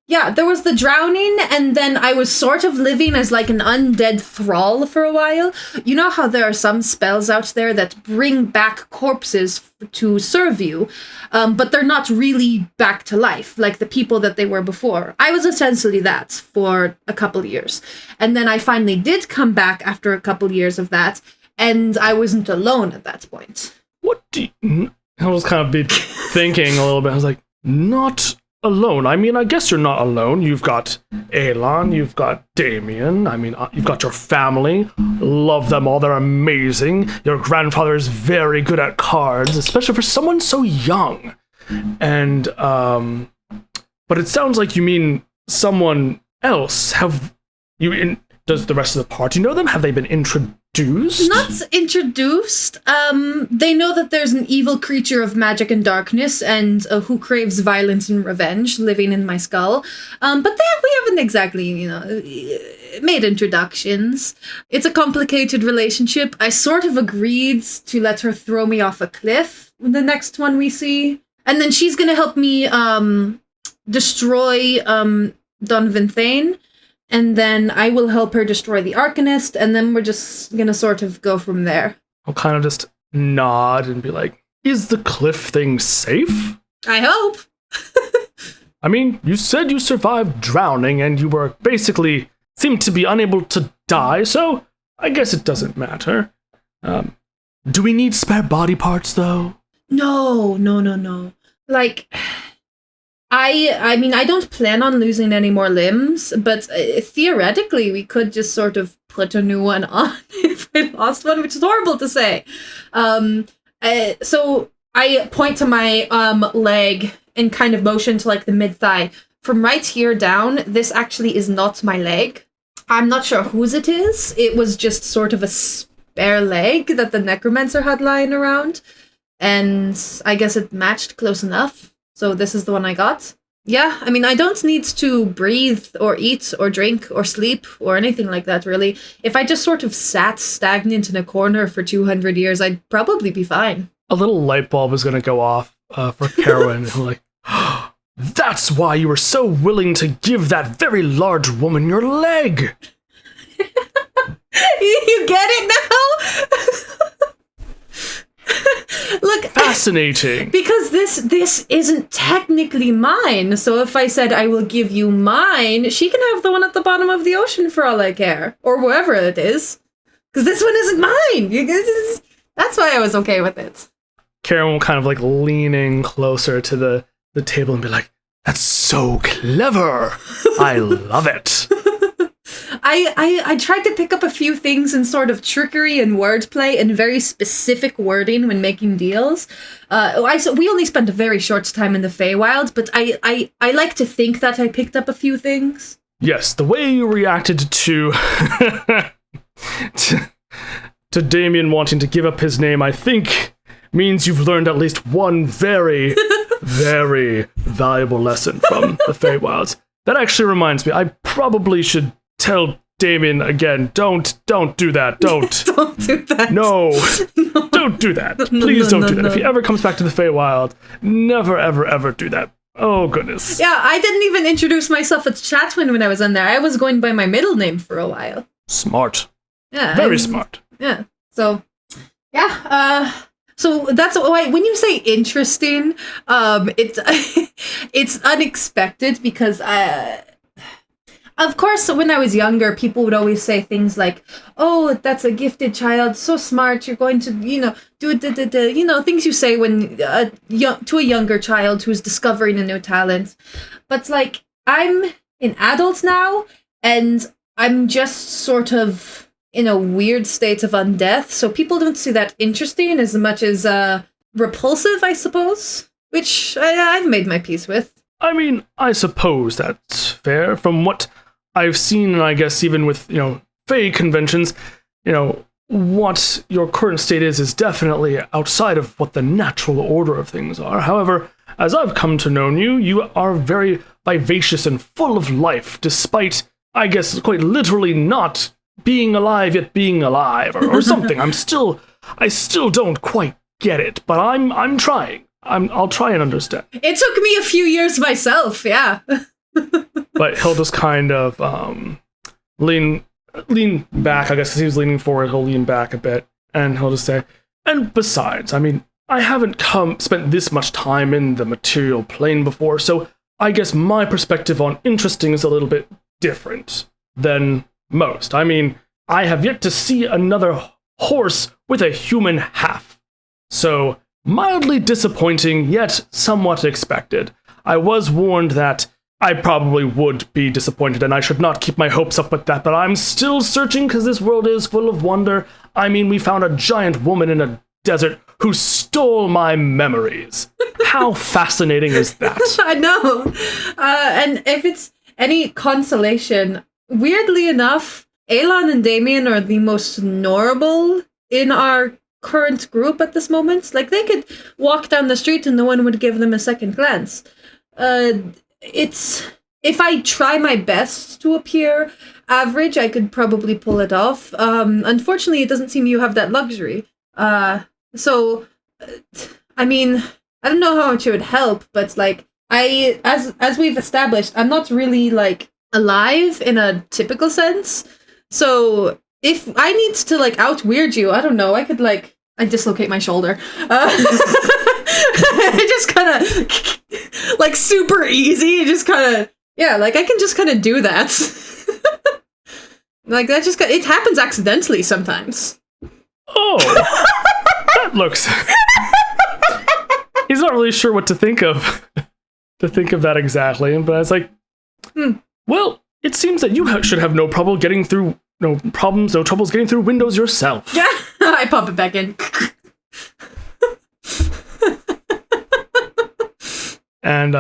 Yeah, there was the drowning, and then I was sort of living as like an undead thrall for a while. You know how there are some spells out there that bring back corpses to serve you, but they're not really back to life, like the people that they were before. I was essentially that for a couple years. And then I finally did come back after a couple years of that, and I wasn't alone at that point. What do you... I was kind of be thinking a little bit. I was like, not alone. I mean, I guess you're not alone. You've got Elon, you've got Damien. I mean, you've got your family. Love them all. They're amazing. Your grandfather is very good at cards, especially for someone so young. And, but it sounds like you mean someone else. Have you... Does the rest of the party know them? Have they been introduced? Not introduced. They know that there's an evil creature of magic and darkness and who craves violence and revenge living in my skull. But we haven't exactly, made introductions. It's a complicated relationship. I sort of agreed to let her throw me off a cliff the next one we see. And then she's going to help me destroy Donovan Thane. And then I will help her destroy the Arcanist, and then we're just gonna sort of go from there. I'll kind of just nod and be like, is the cliff thing safe? I hope. I mean, you said you survived drowning and you were basically seemed to be unable to die, so I guess it doesn't matter. Do we need spare body parts, though? No. Like... I mean, I don't plan on losing any more limbs, but theoretically, we could just sort of put a new one on if I lost one, which is horrible to say. So I point to my leg and kind of motion to like the mid-thigh. From right here down, this actually is not my leg. I'm not sure whose it is. It was just sort of a spare leg that the necromancer had lying around. And I guess it matched close enough. So this is the one I got. Yeah, I mean, I don't need to breathe or eat or drink or sleep or anything like that, really. If I just sort of sat stagnant in a corner for 200 years, I'd probably be fine. A little light bulb is going to go off for Carowin. Who like, that's why you were so willing to give that very large woman your leg. You get it now? Look, fascinating. Because this isn't technically mine. So if I said I will give you mine, she can have the one at the bottom of the ocean for all I care, or wherever it is. Because this one isn't mine. That's why I was okay with it. Karen will kind of like leaning closer to the table and be like, "That's so clever. I love it." I tried to pick up a few things in sort of trickery and wordplay and very specific wording when making deals. We only spent a very short time in the Feywild, but I like to think that I picked up a few things. Yes, the way you reacted to to Damien wanting to give up his name, I think, means you've learned at least one very, very valuable lesson from the Feywilds. That actually reminds me, I probably should tell Damien, again, don't do that. Don't. Don't do that. No. Don't do that. Please don't do that. If he ever comes back to the Feywild, never, ever, ever do that. Oh, goodness. Yeah, I didn't even introduce myself as Chatwin when I was in there. I was going by my middle name for a while. Smart. Yeah. Very smart. Yeah. So, yeah. So that's why when you say interesting, it's it's unexpected because of course, when I was younger, people would always say things like, "Oh, that's a gifted child, so smart. You're going to, do things you say when to a younger child who's discovering a new talent." But like, I'm an adult now, and I'm just sort of in a weird state of undeath, so people don't see that interesting as much as repulsive, I suppose. Which I've made my peace with. I mean, I suppose that's fair. From what I've seen, and I guess even with, Fey conventions, what your current state is definitely outside of what the natural order of things are. However, as I've come to know you, you are very vivacious and full of life, despite, I guess, quite literally not being alive yet being alive, or something. I still don't quite get it, but I'm trying. I'll try and understand. It took me a few years myself, yeah. But he'll just kind of lean back, I guess, because he was leaning forward, he'll lean back a bit, and he'll just say, and besides, I mean, I haven't spent this much time in the material plane before, so I guess my perspective on interesting is a little bit different than most. I mean, I have yet to see another horse with a human half. So, mildly disappointing, yet somewhat expected. I was warned that I probably would be disappointed, and I should not keep my hopes up with that, but I'm still searching because this world is full of wonder. I mean, we found a giant woman in a desert who stole my memories. How fascinating is that? I know. And if it's any consolation, weirdly enough, Aelon and Damien are the most normal in our current group at this moment. Like, they could walk down the street and no one would give them a second glance. It's... If I try my best to appear average, I could probably pull it off. Unfortunately, it doesn't seem you have that luxury. I mean, I don't know how much it would help, but, like, as we've established, I'm not really, like, alive in a typical sense. So if I need to, like, out-weird you, I don't know, I could, like, I dislocate my shoulder. I just kind of, like, super easy, just kind of, yeah, like, I can just kind of do that. Like, that just, it happens accidentally sometimes. Oh, that looks... He's not really sure what to think of that exactly, but I was like, well, it seems that you should have no troubles getting through windows yourself. Yeah, I pop it back in. And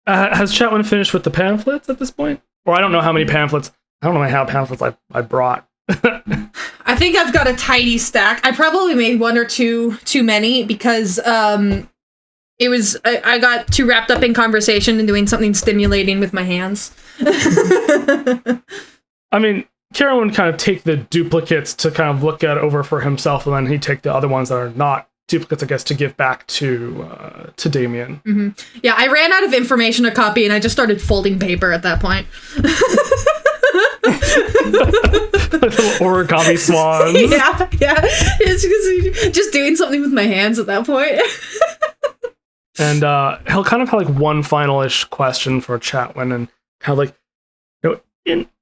has Chatwin finished with the pamphlets at this point? Or I don't know how many pamphlets. I don't know how many pamphlets I brought. I think I've got a tidy stack. I probably made one or two too many because it was I got too wrapped up in conversation and doing something stimulating with my hands. I mean, Karen would kind of take the duplicates to kind of look at over for himself, and then he'd take the other ones that are not duplicates, I guess, to give back to Damien. Mm-hmm. Yeah, I ran out of information to copy, and I just started folding paper at that point. Little origami swans. Yeah. It's just doing something with my hands at that point. And he'll kind of have like one final-ish question for Chatwin, and kind of like,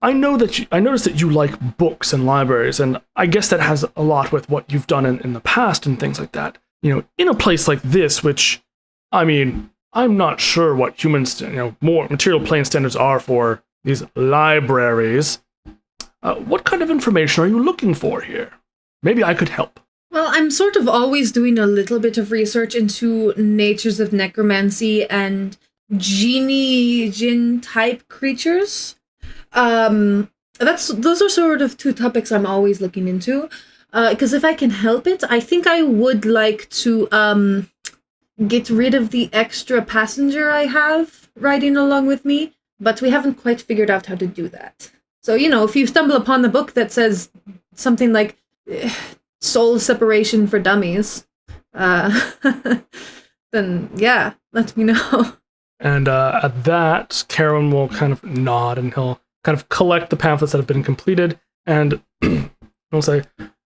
I noticed that you like books and libraries, and I guess that has a lot with what you've done in the past and things like that. In a place like this, which, I mean, I'm not sure what humans, more material plane standards are for these libraries. What kind of information are you looking for here? Maybe I could help. Well, I'm sort of always doing a little bit of research into natures of necromancy and genie-jinn type creatures. Those are sort of two topics I'm always looking into. Because if I can help it, I think I would like to get rid of the extra passenger I have riding along with me, but we haven't quite figured out how to do that. So, if you stumble upon the book that says something like soul separation for dummies, then yeah, let me know. And at that, Carolyn will kind of nod and he'll kind of collect the pamphlets that have been completed and he'll say,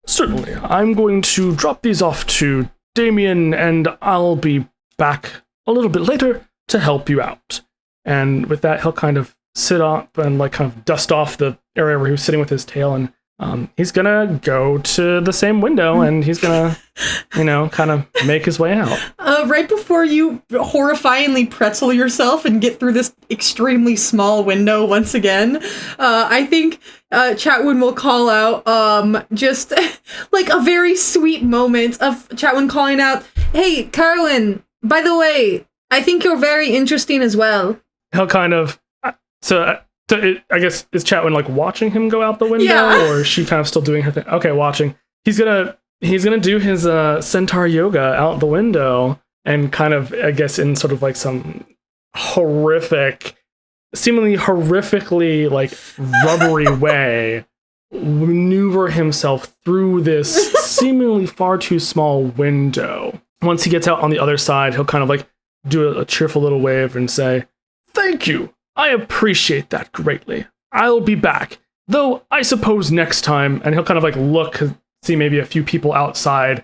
certainly, I'm going to drop these off to Damien and I'll be back a little bit later to help you out. And with that, he'll kind of sit up and like kind of dust off the area where he was sitting with his tail, and he's gonna go to the same window and he's gonna, kind of make his way out. Right before you horrifyingly pretzel yourself and get through this extremely small window once again, I think Chatwin will call out just like a very sweet moment of Chatwin calling out, "Hey, Carolyn, by the way, I think you're very interesting as well." He'll kind of, I guess, is Chatwin like watching him go out the window, Yeah. or is she kind of still doing her thing? Okay, watching. He's gonna do his centaur yoga out the window and kind of, I guess, in sort of like some seemingly horrifically like rubbery way, maneuver himself through this seemingly far too small window. Once he gets out on the other side, he'll kind of like do a cheerful little wave and say, "Thank you. I appreciate that greatly. I'll be back. Though I suppose next time," and he'll kind of like look, see maybe a few people outside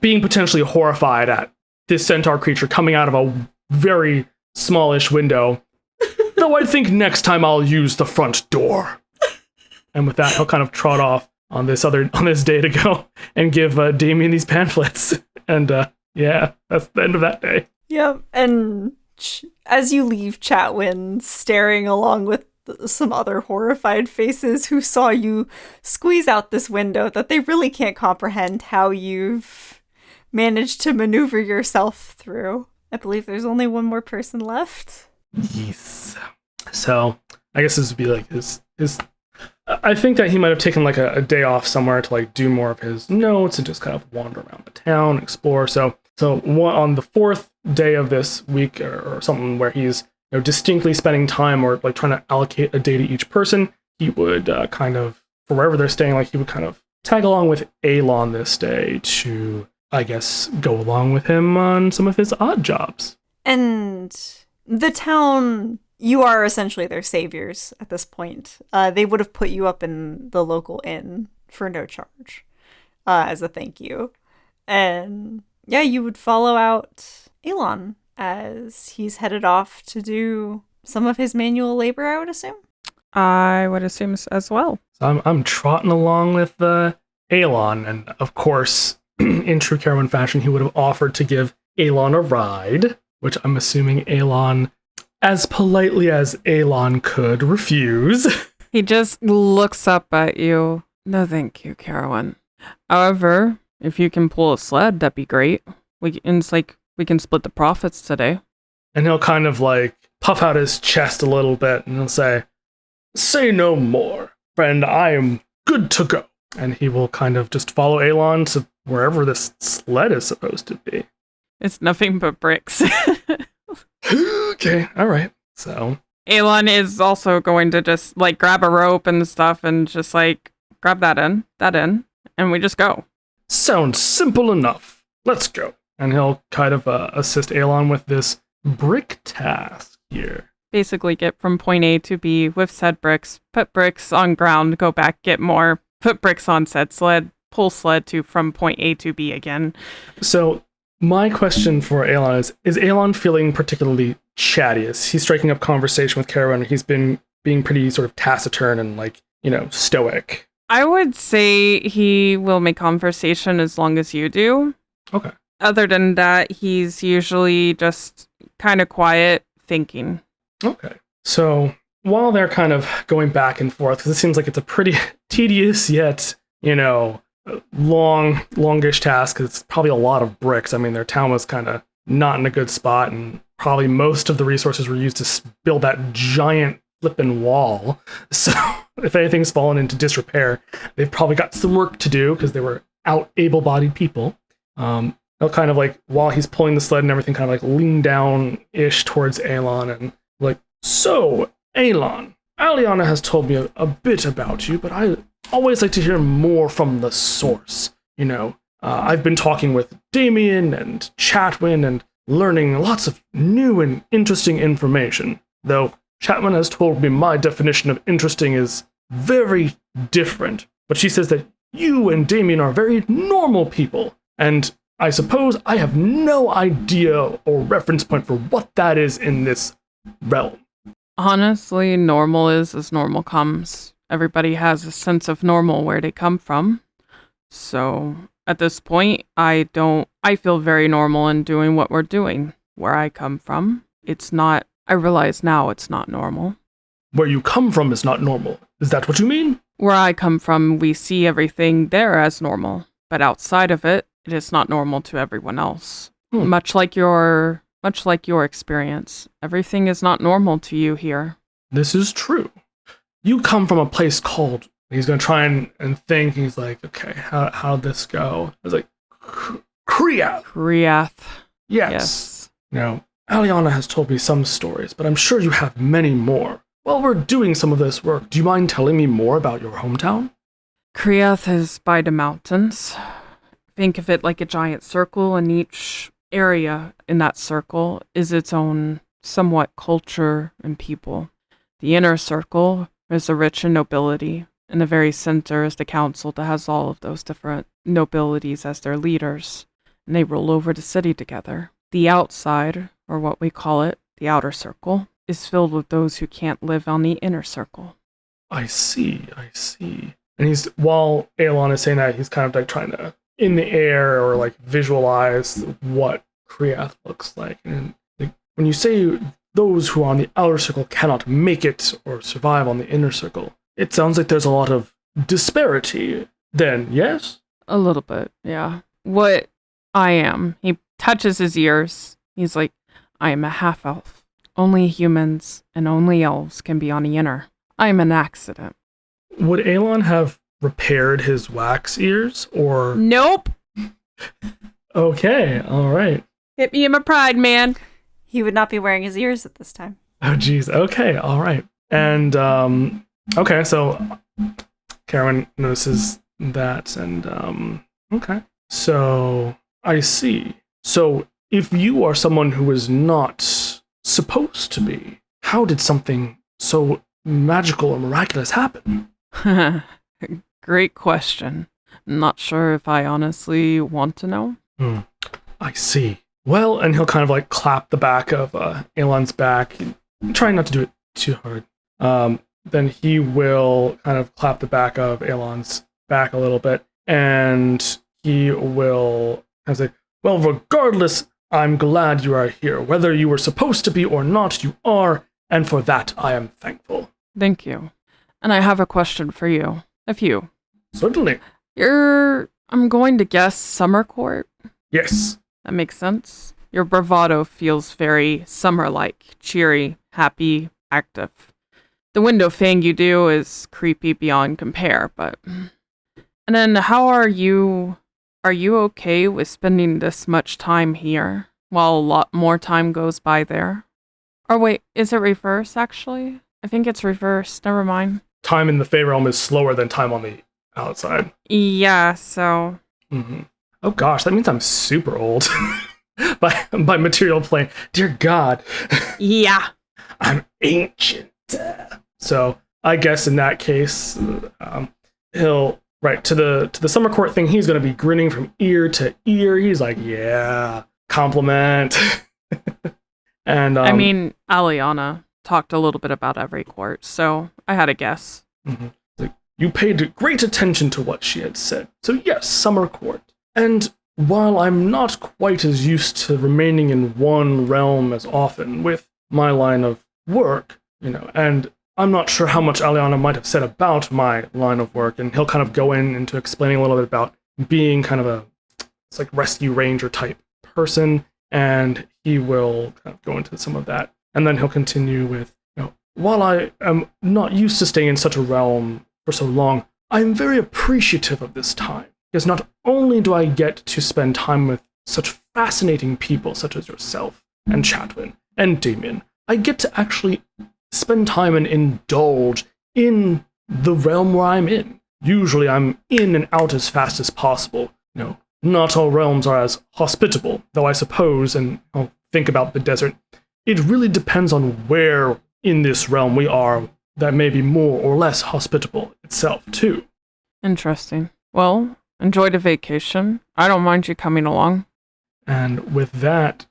being potentially horrified at this centaur creature coming out of a very smallish window. "Though I think next time I'll use the front door." And with that, he'll kind of trot off on this day to go and give Damien these pamphlets. And yeah, that's the end of that day. Yep, and as you leave, Chatwin staring along with some other horrified faces who saw you squeeze out this window that they really can't comprehend how you've managed to maneuver yourself through. I believe there's only one more person left. Yes. So I guess this would be like his I think that he might have taken like a day off somewhere to like do more of his notes and just kind of wander around the town, explore. So on the fourth day of this week or something where he's distinctly spending time or like trying to allocate a day to each person, he would kind of, for wherever they're staying, like he would kind of tag along with Alon this day to, I guess, go along with him on some of his odd jobs. And the town, you are essentially their saviors at this point. They would have put you up in the local inn for no charge as a thank you. And yeah, you would follow out Alon as he's headed off to do some of his manual labor, I would assume. I would assume as well. So I'm trotting along with Alon, and of course, in true Carowin fashion, he would have offered to give Alon a ride, which I'm assuming Alon, as politely as Alon could, refuse. He just looks up at you. "No, thank you, Carowin. However, if you can pull a sled, that'd be great. We can split the profits today." And he'll kind of like puff out his chest a little bit and he'll say no more, friend, I am good to go. And he will kind of just follow Alon to wherever this sled is supposed to be. It's nothing but bricks. Okay, all right. So Alon is also going to just like grab a rope and stuff and just like grab that in, and we just go. Sounds simple enough. Let's go. And he'll kind of assist Alon with this brick task here. Basically get from point A to B with said bricks, put bricks on ground, go back, get more, put bricks on said sled, pull sled to from point A to B again. So my question for Alon is Alon feeling particularly chatty? Is he striking up conversation with Carowin? He's been being pretty sort of taciturn and like, stoic. I would say he will make conversation as long as you do. Okay. Other than that, he's usually just kind of quiet, thinking. Okay. So while they're kind of going back and forth, because it seems like it's a pretty tedious yet, longish task, because it's probably a lot of bricks. I mean, their town was kind of not in a good spot, and probably most of the resources were used to build that giant flippin' wall. So if anything's fallen into disrepair, they've probably got some work to do because they were out able-bodied people. They'll kind of like, while he's pulling the sled and everything, kind of like lean down-ish towards Alon and like, "So, Alon, Aliana has told me a bit about you, but I always like to hear more from the source. I've been talking with Damien and Chatwin and learning lots of new and interesting information, though Chatwin has told me my definition of interesting is very different, but she says that you and Damien are very normal people, and I suppose I have no idea or reference point for what that is in this realm. Honestly, normal is as normal comes. Everybody has a sense of normal where they come from. So at this point, I feel very normal in doing what we're doing. Where I come from, I realize now it's not normal. Where you come from is not normal. Is that what you mean? Where I come from, we see everything there as normal. But outside of it, it is not normal to everyone else. Much like your experience. Everything is not normal to you here. This is true. You come from a place called... He's going to try and think. He's like, okay, how'd this go? I was like, Kriath. Kriath. Yes. Aliana has told me some stories, but I'm sure you have many more. While we're doing some of this work, do you mind telling me more about your hometown? Kriath is by the mountains. Think of it like a giant circle, and each area in that circle is its own somewhat culture and people. The inner circle is the rich and nobility. In the very center is the council that has all of those different nobilities as their leaders, and they rule over the city together. The outside, or what we call it, the outer circle, is filled with those who can't live on the inner circle. I see. And while Aelon is saying that, he's kind of like trying to, in the air, or like visualize what Kriath looks like. And like, when you say those who are on the outer circle cannot make it or survive on the inner circle, it sounds like there's a lot of disparity then, yes? A little bit, yeah. What I am, he touches his ears. He's like, I am a half-elf. Only humans and only elves can be on the inner. I am an accident. Would Aelon have repaired his wax ears, or... Nope. Okay, alright. Hit me in my pride, man. He would not be wearing his ears at this time. Oh, geez. Okay, alright. And, okay, so Karen notices that, and, okay. So, I see. So, if you are someone who is not supposed to be, how did something so magical or miraculous happen? Great question. Not sure if I honestly want to know. I see. Well, and he'll kind of like clap the back of Aelon's back, trying not to do it too hard. Then he will kind of clap the back of Aelon's back a little bit, and he will kind of say, well, regardless, I'm glad you are here. Whether you were supposed to be or not, you are, and for that I am thankful. Thank you. And I have a question for you. A few. Certainly. I'm going to guess summer court? Yes. That makes sense. Your bravado feels very summer-like, cheery, happy, active. The window thing you do is creepy beyond compare, but... And then how are you... Are you okay with spending this much time here, while a lot more time goes by there? Or wait, is it reverse, actually? I think it's reversed. Never mind. Time in the Fey realm is slower than time on the outside. Yeah, so... Mm-hmm. Oh gosh, that means I'm super old. by material plane. Dear God. Yeah. I'm ancient. So I guess in that case, he'll... Right, to the summer court thing, he's going to be grinning from ear to ear. He's like, yeah, compliment. And I mean, Aliana talked a little bit about every court, so I had a guess. Mm-hmm. Like, you paid great attention to what she had said. So yes, summer court. And while I'm not quite as used to remaining in one realm as often with my line of work, and I'm not sure how much Aliana might have said about my line of work, and he'll kind of go into explaining a little bit about being kind of it's like rescue ranger type person, and he will kind of go into some of that. And then he'll continue with, while I am not used to staying in such a realm for so long, I'm very appreciative of this time, because not only do I get to spend time with such fascinating people such as yourself, and Chatwin, and Damien, I get to actually spend time and indulge in the realm where I'm in. Usually I'm in and out as fast as possible. Not all realms are as hospitable, though I suppose, and I'll think about the desert, it really depends on where in this realm we are that may be more or less hospitable itself, too. Interesting. Well, enjoy the vacation. I don't mind you coming along. And with that,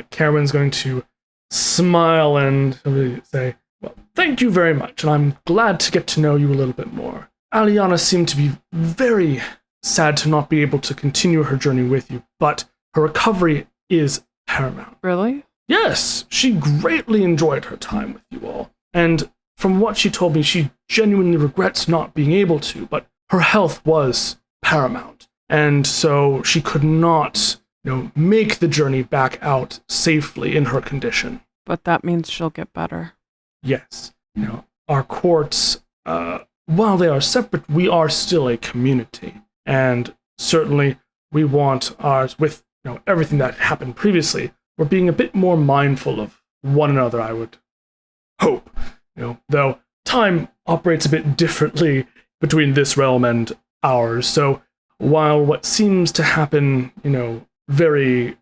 Carowin's going to smile and say, well, thank you very much, and I'm glad to get to know you a little bit more. Aliana seemed to be very sad to not be able to continue her journey with you, but her recovery is paramount. Really? Yes, she greatly enjoyed her time with you all, and from what she told me, she genuinely regrets not being able to, but her health was paramount, and so she could not, make the journey back out safely in her condition. But that means she'll get better. Yes, our courts, while they are separate, we are still a community, and certainly we want ours, with everything that happened previously, we're being a bit more mindful of one another, I would hope. Though time operates a bit differently between this realm and ours, so while what seems to happen, very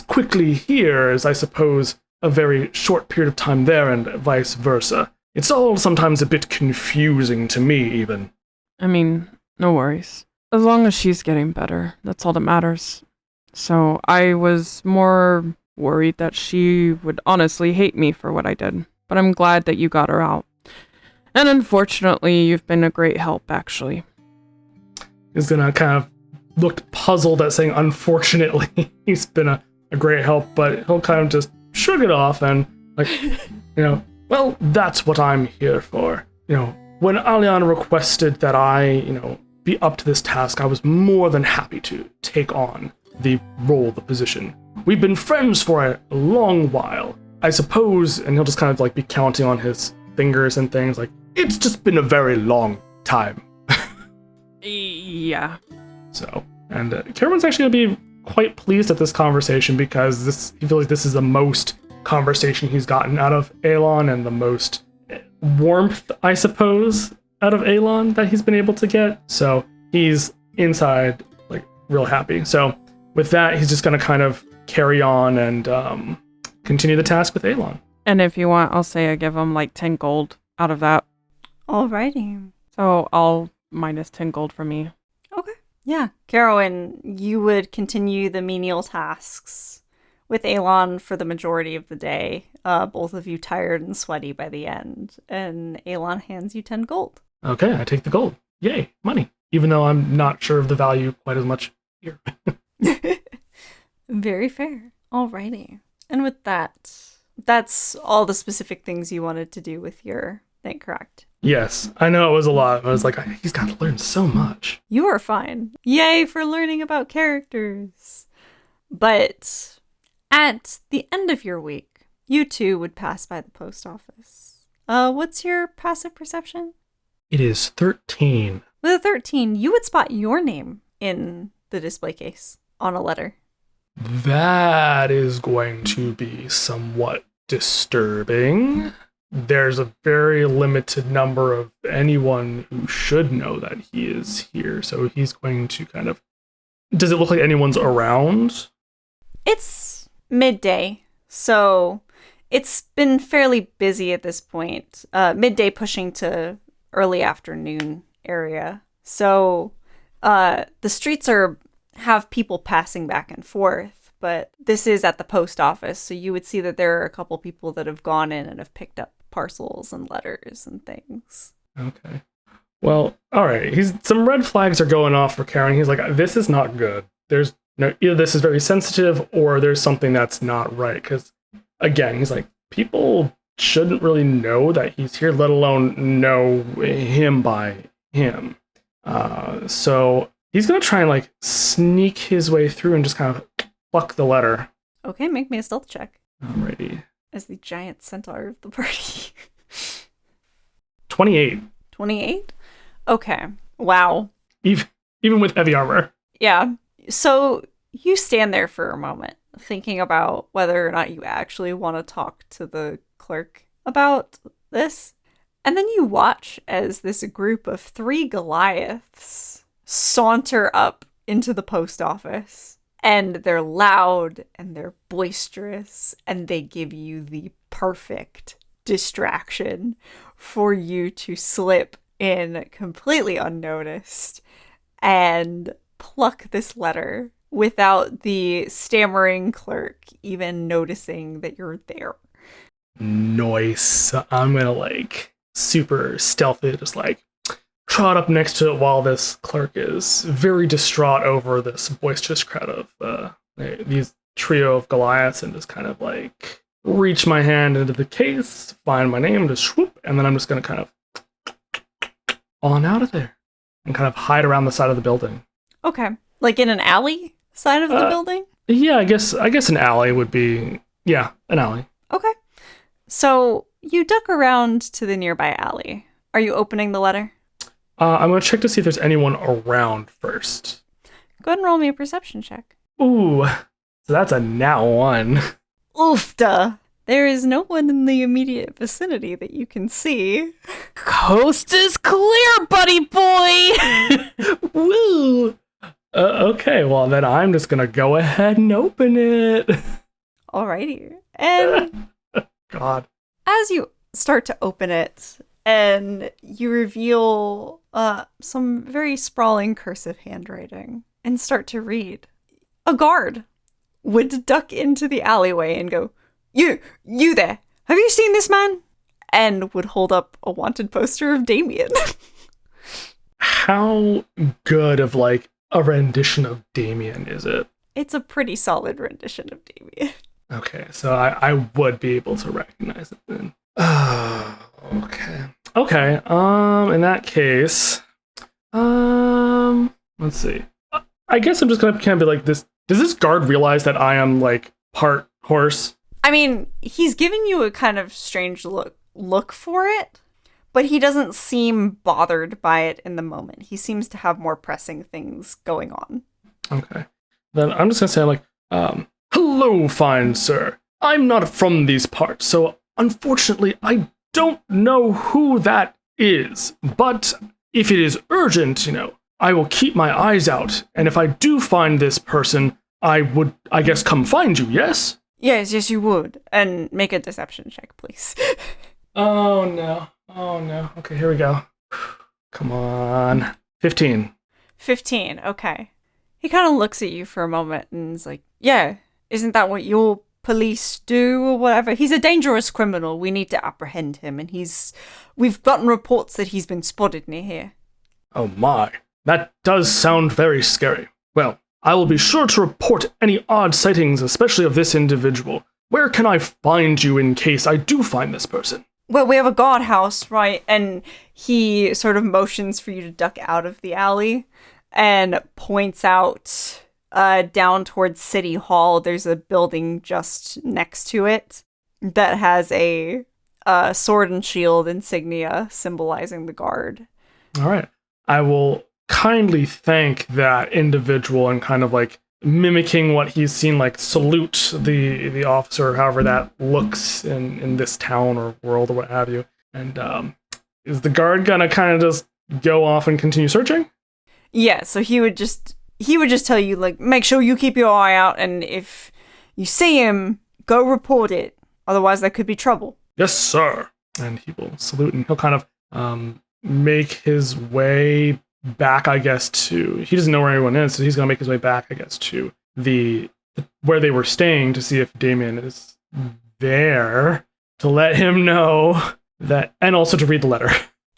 quickly here is, I suppose, a very short period of time there and vice versa. It's all sometimes a bit confusing to me, even. I mean, no worries. As long as she's getting better, that's all that matters. So I was more worried that she would honestly hate me for what I did, but I'm glad that you got her out. And unfortunately, you've been a great help, actually. He's gonna kind of look puzzled at saying, unfortunately, he's been a great help, but he'll kind of just shrug it off and, well, that's what I'm here for. When Aliana requested that I, be up to this task, I was more than happy to take on the role, the position. We've been friends for a long while. I suppose, and he'll just kind of be counting on his fingers and things, it's just been a very long time. Yeah. So, and Carowin's actually going to be quite pleased at this conversation because he feels like this is the most conversation he's gotten out of Aelon and the most warmth, I suppose, out of Aelon that he's been able to get. So he's inside, real happy. So with that, he's just going to kind of carry on and continue the task with Aelon. And if you want, I'll say I give him 10 gold out of that. Alrighty. So I'll minus 10 gold from me. Okay. Yeah. Carowin, you would continue the menial tasks with Aelon for the majority of the day. Both of you tired and sweaty by the end. And Aelon hands you 10 gold. Okay, I take the gold. Yay, money. Even though I'm not sure of the value quite as much here. Very fair. Alrighty. And with that, that's all the specific things you wanted to do with your thing, correct? Yes, I know it was a lot. I was like, he's got to learn so much. You are fine. Yay for learning about characters. But at the end of your week, you two would pass by the post office. What's your passive perception? It is 13. With a 13, you would spot your name in the display case on a letter. That is going to be somewhat disturbing. There's a very limited number of anyone who should know that he is here, so he's going to kind of... Does it look like anyone's around? It's midday, so it's been fairly busy at this point. Midday pushing to early afternoon area. So the streets have people passing back and forth, but this is at the post office, so you would see that there are a couple people that have gone in and have picked up parcels and letters and things. Okay. Well, all right. Some red flags are going off for Karen. He's like, this is not good. There's either this is very sensitive or there's something that's not right. Because again, he's like, people shouldn't really know that he's here, let alone know him by him. So he's gonna try and sneak his way through and just kind of pluck the letter. Okay, make me a stealth check. Alrighty. As the giant centaur of the party. 28. 28? Okay. Wow. Even with heavy armor. Yeah. So you stand there for a moment, thinking about whether or not you actually want to talk to the clerk about this. And then you watch as this group of 3 Goliaths saunter up into the post office. And they're loud and they're boisterous and they give you the perfect distraction for you to slip in completely unnoticed and pluck this letter without the stammering clerk even noticing that you're there. Nice. I'm gonna like super stealthy, just like trot up next to it while this clerk is very distraught over this boisterous crowd of these trio of Goliaths, and just kind of like reach my hand into the case, find my name, just swoop, and then I'm just gonna kind of on out of there and kind of hide around the side of the building. Okay. Like in an alley side of the building? Yeah, I guess an alley would be, yeah, an alley. Okay. So you duck around to the nearby alley. Are you opening the letter? I'm going to check to see if there's anyone around first. Go ahead and roll me a perception check. Ooh, so that's a nat 1. Oofta! There is no one in the immediate vicinity that you can see. Coast is clear, buddy boy! Woo! Okay, well then I'm just going to go ahead and open it. Alrighty. And God. as you start to open it, and you reveal some very sprawling cursive handwriting and start to read, a guard would duck into the alleyway and go, You there, have you seen this man? And would hold up a wanted poster of Damien. How good of like a rendition of Damien is it? It's a pretty solid rendition of Damien. Okay, so I would be able to recognize it then. Okay. Okay, in that case, let's see. I guess I'm just gonna kind of be like this. Does this guard realize that I am like part horse? I mean, he's giving you a kind of strange look for it, but he doesn't seem bothered by it in the moment. He seems to have more pressing things going on. Okay. Then I'm just gonna say like, hello, fine sir. I'm not from these parts, so unfortunately I don't know who that is. But if it is urgent, I will keep my eyes out, and if I do find this person, I would, I guess, come find you, yes? Yes, you would. And make a deception check, please. Oh no. Okay, here we go. Come on. 15. 15, okay. He kind of looks at you for a moment and is like, yeah, isn't that what your police do or whatever? He's a dangerous criminal. We need to apprehend him, and we've gotten reports that he's been spotted near here. Oh my. That does sound very scary. Well, I will be sure to report any odd sightings, especially of this individual. Where can I find you in case I do find this person? Well, we have a guardhouse, right? And he sort of motions for you to duck out of the alley and points out down towards City Hall. There's a building just next to it that has a sword and shield insignia symbolizing the guard. All right. I will kindly thank that individual and kind of like mimicking what he's seen, like salute the officer, however that looks in this town or world or what have you. And is the guard gonna kind of just go off and continue searching? Yeah, so he would just tell you, like, make sure you keep your eye out, and if you see him, go report it. Otherwise there could be trouble. Yes, sir. And he will salute, and he'll kind of make his way back, I guess, he doesn't know where anyone is, so he's going to make his way back, I guess, to where they were staying to see if Damien is there, to let him know that, and also to read the letter.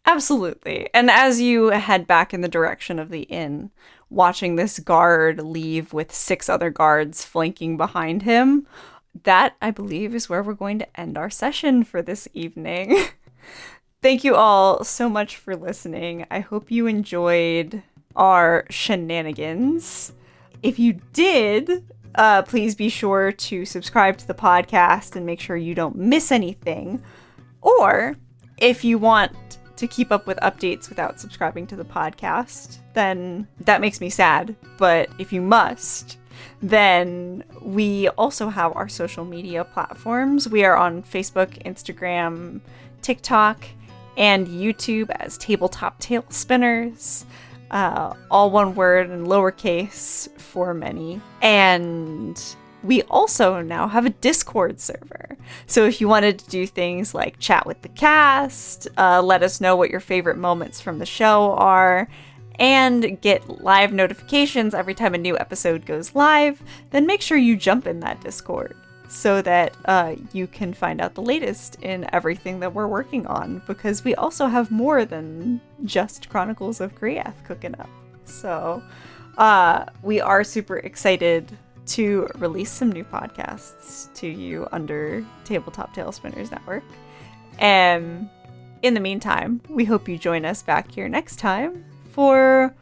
Absolutely. And as you head back in the direction of the inn, watching this guard leave with 6 other guards flanking behind him, that, I believe, is where we're going to end our session for this evening. Thank you all so much for listening. I hope you enjoyed our shenanigans. If you did, please be sure to subscribe to the podcast and make sure you don't miss anything. Or if you want to keep up with updates without subscribing to the podcast, then that makes me sad. But if you must, then we also have our social media platforms. We are on Facebook, Instagram, TikTok, and YouTube as Tabletop Tail Spinners. All one word and lowercase for many. And we also now have a Discord server. So if you wanted to do things like chat with the cast, let us know what your favorite moments from the show are, and get live notifications every time a new episode goes live, then make sure you jump in that Discord so that you can find out the latest in everything that we're working on, because we also have more than just Chronicles of Griath cooking up. So we are super excited to release some new podcasts to you under Tabletop Tail Spinners Network. And in the meantime, we hope you join us back here next time for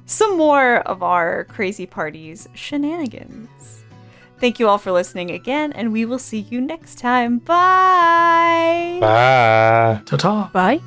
some more of our Crazy Parties shenanigans. Thank you all for listening again, and we will see you next time. Bye! Bye. Ta-ta. Bye.